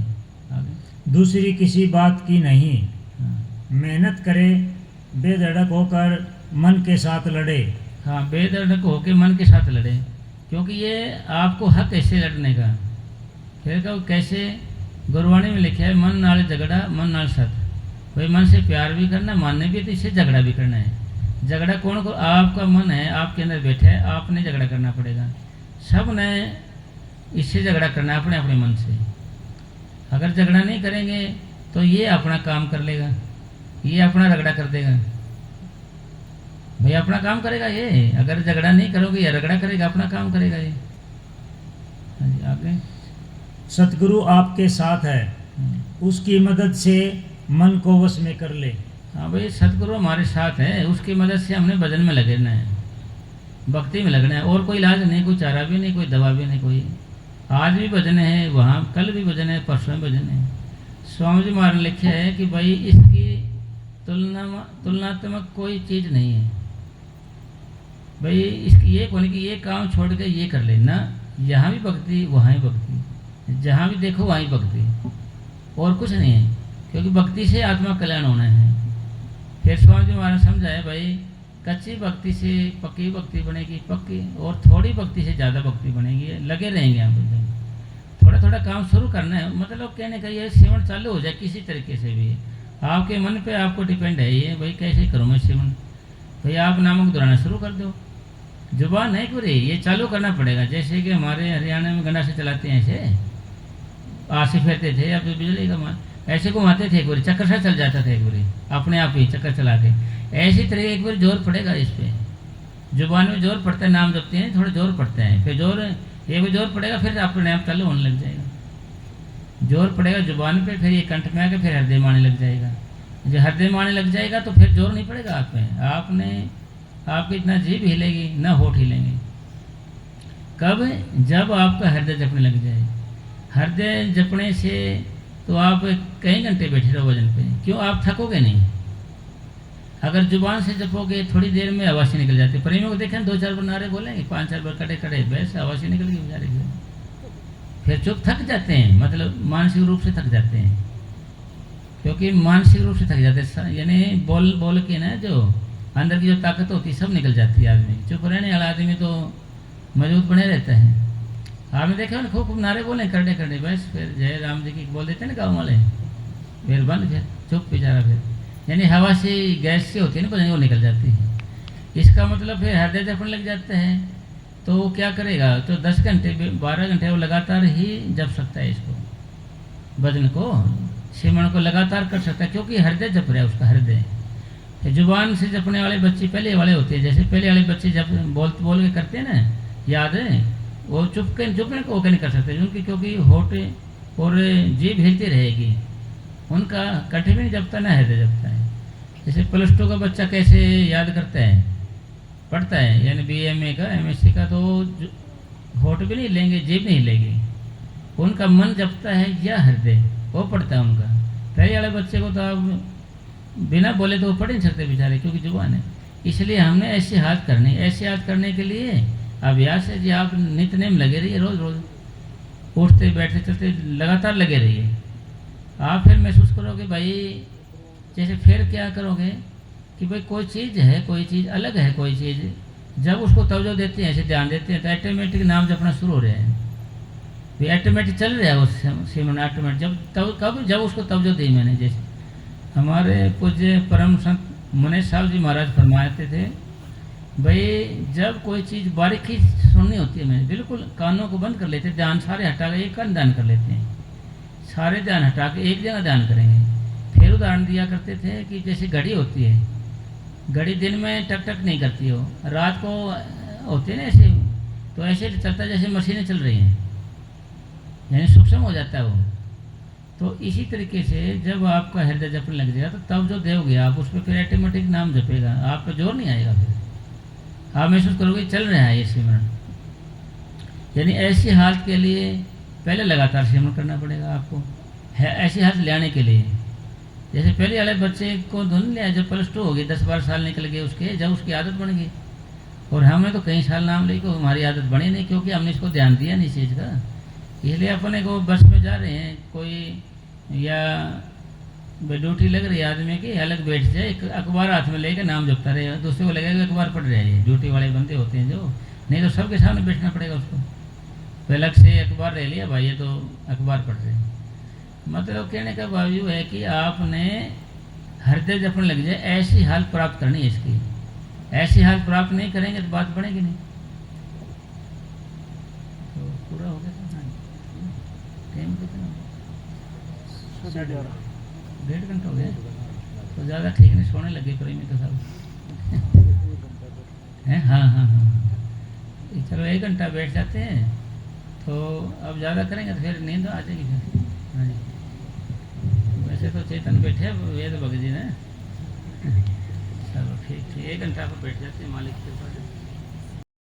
आगे दूसरी किसी बात की नहीं, हाँ। मेहनत करे, बेधड़क होकर मन के साथ लड़े। हाँ, बेधड़क होकर मन के साथ लड़े, क्योंकि ये आपको हक कैसे लड़ने का। फिर कहो कैसे, गुरबाणी में लिखा है मन नाल झगड़ा मन नाल सत। भाई मन से प्यार भी करना, मानने भी, तो इससे झगड़ा भी करना है। झगड़ा कौन को, आपका मन है आपके अंदर बैठा है, आपने झगड़ा करना पड़ेगा। सब ने इससे झगड़ा करना है अपने अपने मन से। अगर झगड़ा नहीं करेंगे तो ये अपना काम कर लेगा, ये अपना रगड़ा कर देगा। भाई अपना काम करेगा ये, अगर झगड़ा नहीं करोगे या रगड़ा करेगा, अपना काम करेगा ये। हाँ जी आगे। सतगुरु आपके साथ है, उसकी मदद से मन को वश में कर ले। हाँ भाई, सतगुरु हमारे साथ है, उसकी मदद से हमने भजन में लगना है, भक्ति में लगना है, और कोई इलाज नहीं, कोई चारा भी नहीं, कोई दवा भी नहीं। कोई आज भी भजन है, वहाँ कल भी भजन है, परसों भी भजन है। स्वामी जी महाराज ने लिखा है कि भाई इसकी तुलनात्मक कोई चीज़ नहीं है। भाई इसकी ये कौन कि ये काम छोड़ के ये कर लेना, यहाँ भी भक्ति वहाँ ही भक्ति, जहाँ भी देखो वहाँ ही भक्ति, और कुछ नहीं है। क्योंकि भक्ति से आत्मा कल्याण होना है। फिर स्वामी जी महाराज समझाए भाई, कच्ची भक्ति से पक्की भक्ति बनेगी, पक्की और थोड़ी भक्ति से ज़्यादा भक्ति बनेगी। लगे रहेंगे आप, थोड़ा थोड़ा काम शुरू करना है। मतलब कहने का ये सेवन चालू हो जाए किसी तरीके से भी, आपके मन पे आपको डिपेंड है ये, भाई कैसे करूँ मैं सेवन। भाई आप नामक दोहराना शुरू कर दो, जुबान नहीं पूरी, ये चालू करना पड़ेगा। जैसे कि हमारे हरियाणा में गंडा से चलाते हैं, ऐसे आसे फेरते थे, अब बिजली का मान ऐसे घुमाते थे, एक बार चक्कर सा चल जाता था, एक बार अपने आप ही चक्कर चला के। ऐसी तरह एक बार जोर पड़ेगा इस पे, जुबान में जोर पड़ता है, नाम जपते हैं थोड़ा जोर पड़ता है, फिर जोर एक बार जोर पड़ेगा, फिर अपने आप चालू होने लग जाएगा। जोर पड़ेगा जुबान पे, फिर ये कंठ में आके फिर हृदय में आने लग जाएगा। जब हृदय में आने लग जाएगा तो फिर जोर नहीं पड़ेगा आप पे, आपकी इतना जीभ हिलेगी ना होठ हिलेंगे। कब, जब आपका हृदय जपने लग जाए। हृदय जपने से तो आप कई घंटे बैठे रहो वजन पे, क्यों, आप थकोगे नहीं। अगर जुबान से जपोगे थोड़ी देर में आवाज़ निकल जाती है। प्रेमियों को देखें 2-4 बार नारे बोलेंगे, 5-4 बार कड़े कड़े, वैसे आवाज़ निकल गई बेचारे की, फिर चुप थक जाते हैं, मतलब मानसिक रूप से थक जाते हैं। क्योंकि मानसिक रूप से थक जाते हैं, यानी बोल बोल के ना जो अंदर की जो ताकत होती है सब निकल जाती है आदमी। चुप रहने वाला आदमी तो मजबूत बने रहता है। आपने देखा ना, खूब खूब नारे बोले करने करने, बस फिर जय राम जी की बोल देते हैं ना गाँव वाले, फिर बंद, फिर चुप बेचारा। फिर यानी हवा से, गैस से होती है ना, पता नहीं वो निकल जाती है। इसका मतलब फिर हृदय जपने लग जाता है, तो वो क्या करेगा, तो 10 घंटे 12 घंटे वो लगातार ही जप सकता है इसको, भजन को, सिमरन को लगातार कर सकता है, क्योंकि हृदय जप रहा है उसका हृदय। जुबान से जपने वाले बच्चे पहले वाले होते हैं, जैसे पहले वाले बच्चे जब बोल के करते हैं ना, याद है, वो चुपके को नहीं कर सकते, क्योंकि होठ और जीभ हिलती रहेगी, उनका कंठ भी नहीं जपता ना हृदय जपता है। जैसे +2 का बच्चा कैसे याद करता है, पढ़ता है, यानी BMA का MSc का, तो होठ भी नहीं लेंगे, जीभ नहीं लेंगे, उनका मन जपता है या हृदय, वो पढ़ता है उनका। पहले वाले बच्चे को तो आप बिना बोले तो वो पढ़ नहीं सकते बेचारे, क्योंकि जुबान है। इसलिए हमने ऐसे हाथ करने के लिए अभ्यास है जी, आप नित्य नेम लगे रहिए, रोज रोज उठते बैठते चलते लगातार लगे रहिए। आप फिर महसूस करोगे भाई, जैसे फिर क्या करोगे कि भाई कोई चीज़ है, कोई चीज़ अलग है, कोई चीज़ जब उसको तवज्जो देते हैं, ऐसे ध्यान देते हैं, तो ऑटोमेटिक नाम जपना शुरू हो रहा है। भी ऑटोमेटिक चल रहा है उस सिमरन ऑटोमेटिक। कब जब उसको तवज्जो दी मैंने। जैसे हमारे पूज्य परम संत मुनेश साहब जी महाराज फरमाते थे, भाई जब कोई चीज़ बारीकी सुननी होती है, मैंने बिल्कुल कानों को बंद कर लेते, ध्यान सारे हटा के एक कान ध्यान कर लेते हैं, सारे ध्यान हटा के एक जगह ध्यान करेंगे। फिर उदाहरण दिया करते थे कि जैसे घड़ी होती है, घड़ी दिन में टक टक नहीं करती हो, रात को होती है ना ऐसे, तो ऐसे चलता है जैसे मशीनें चल रही हैं, यानी सूक्ष्म हो जाता है वो। तो इसी तरीके से जब आपका हृदय जपने लग जाएगा, तो तब जो दोगे आप उस पर फिर ऑटोमेटिक नाम जपेगा, आप पे जोर नहीं आएगा। फिर आप महसूस करोगे चल रहा है ये सिमरन। यानी ऐसी हालत के लिए पहले लगातार सिमरन करना पड़ेगा आपको, है ऐसी हालत ले आने के लिए। जैसे पहले वाले बच्चे को धुन लिया, जब +2 हो गई, 10-12 साल निकल गए उसके, जब उसकी आदत बन गई, और हमें तो कई साल नाम लेके हमारी आदत बनी नहीं, क्योंकि हमने इसको ध्यान दिया नहीं चीज़ का। इसलिए अपने को बस में जा रहे हैं, कोई या ड्यूटी लग रही है आदमी की, अलग बैठ जाए, एक अखबार हाथ में लेके नाम जपता रहे, दूसरे को लगेगा अखबार पढ़ रहे हैं। ड्यूटी वाले बंदे होते हैं जो, नहीं तो सबके सामने बैठना पड़ेगा उसको, तो अलग से अखबार ले लिया भाई, ये तो अखबार पढ़ रहे हैं। मतलब कहने का भाव यूँ है कि आपने हृदय जपने लग जाए, ऐसी हालत प्राप्त करनी है इसकी। ऐसी हालत प्राप्त नहीं करेंगे तो बात बनेगी नहीं। तो पूरा हो गया टाइम कितना? 1.5 घंटा हो गया, तो ज़्यादा ठीक नहीं, सोने लगे प्रेमी तो सब हैं। हाँ हाँ हाँ, चलो 1 घंटा बैठ जाते हैं, तो अब ज़्यादा करेंगे तो फिर नींद आ जाएगी फिर। हाँ जी, वैसे तो चेतन बैठे वेद भगत जी ने। चलो ठीक ठीक, 1 घंटा पर बैठ जाते हैं मालिक के पास।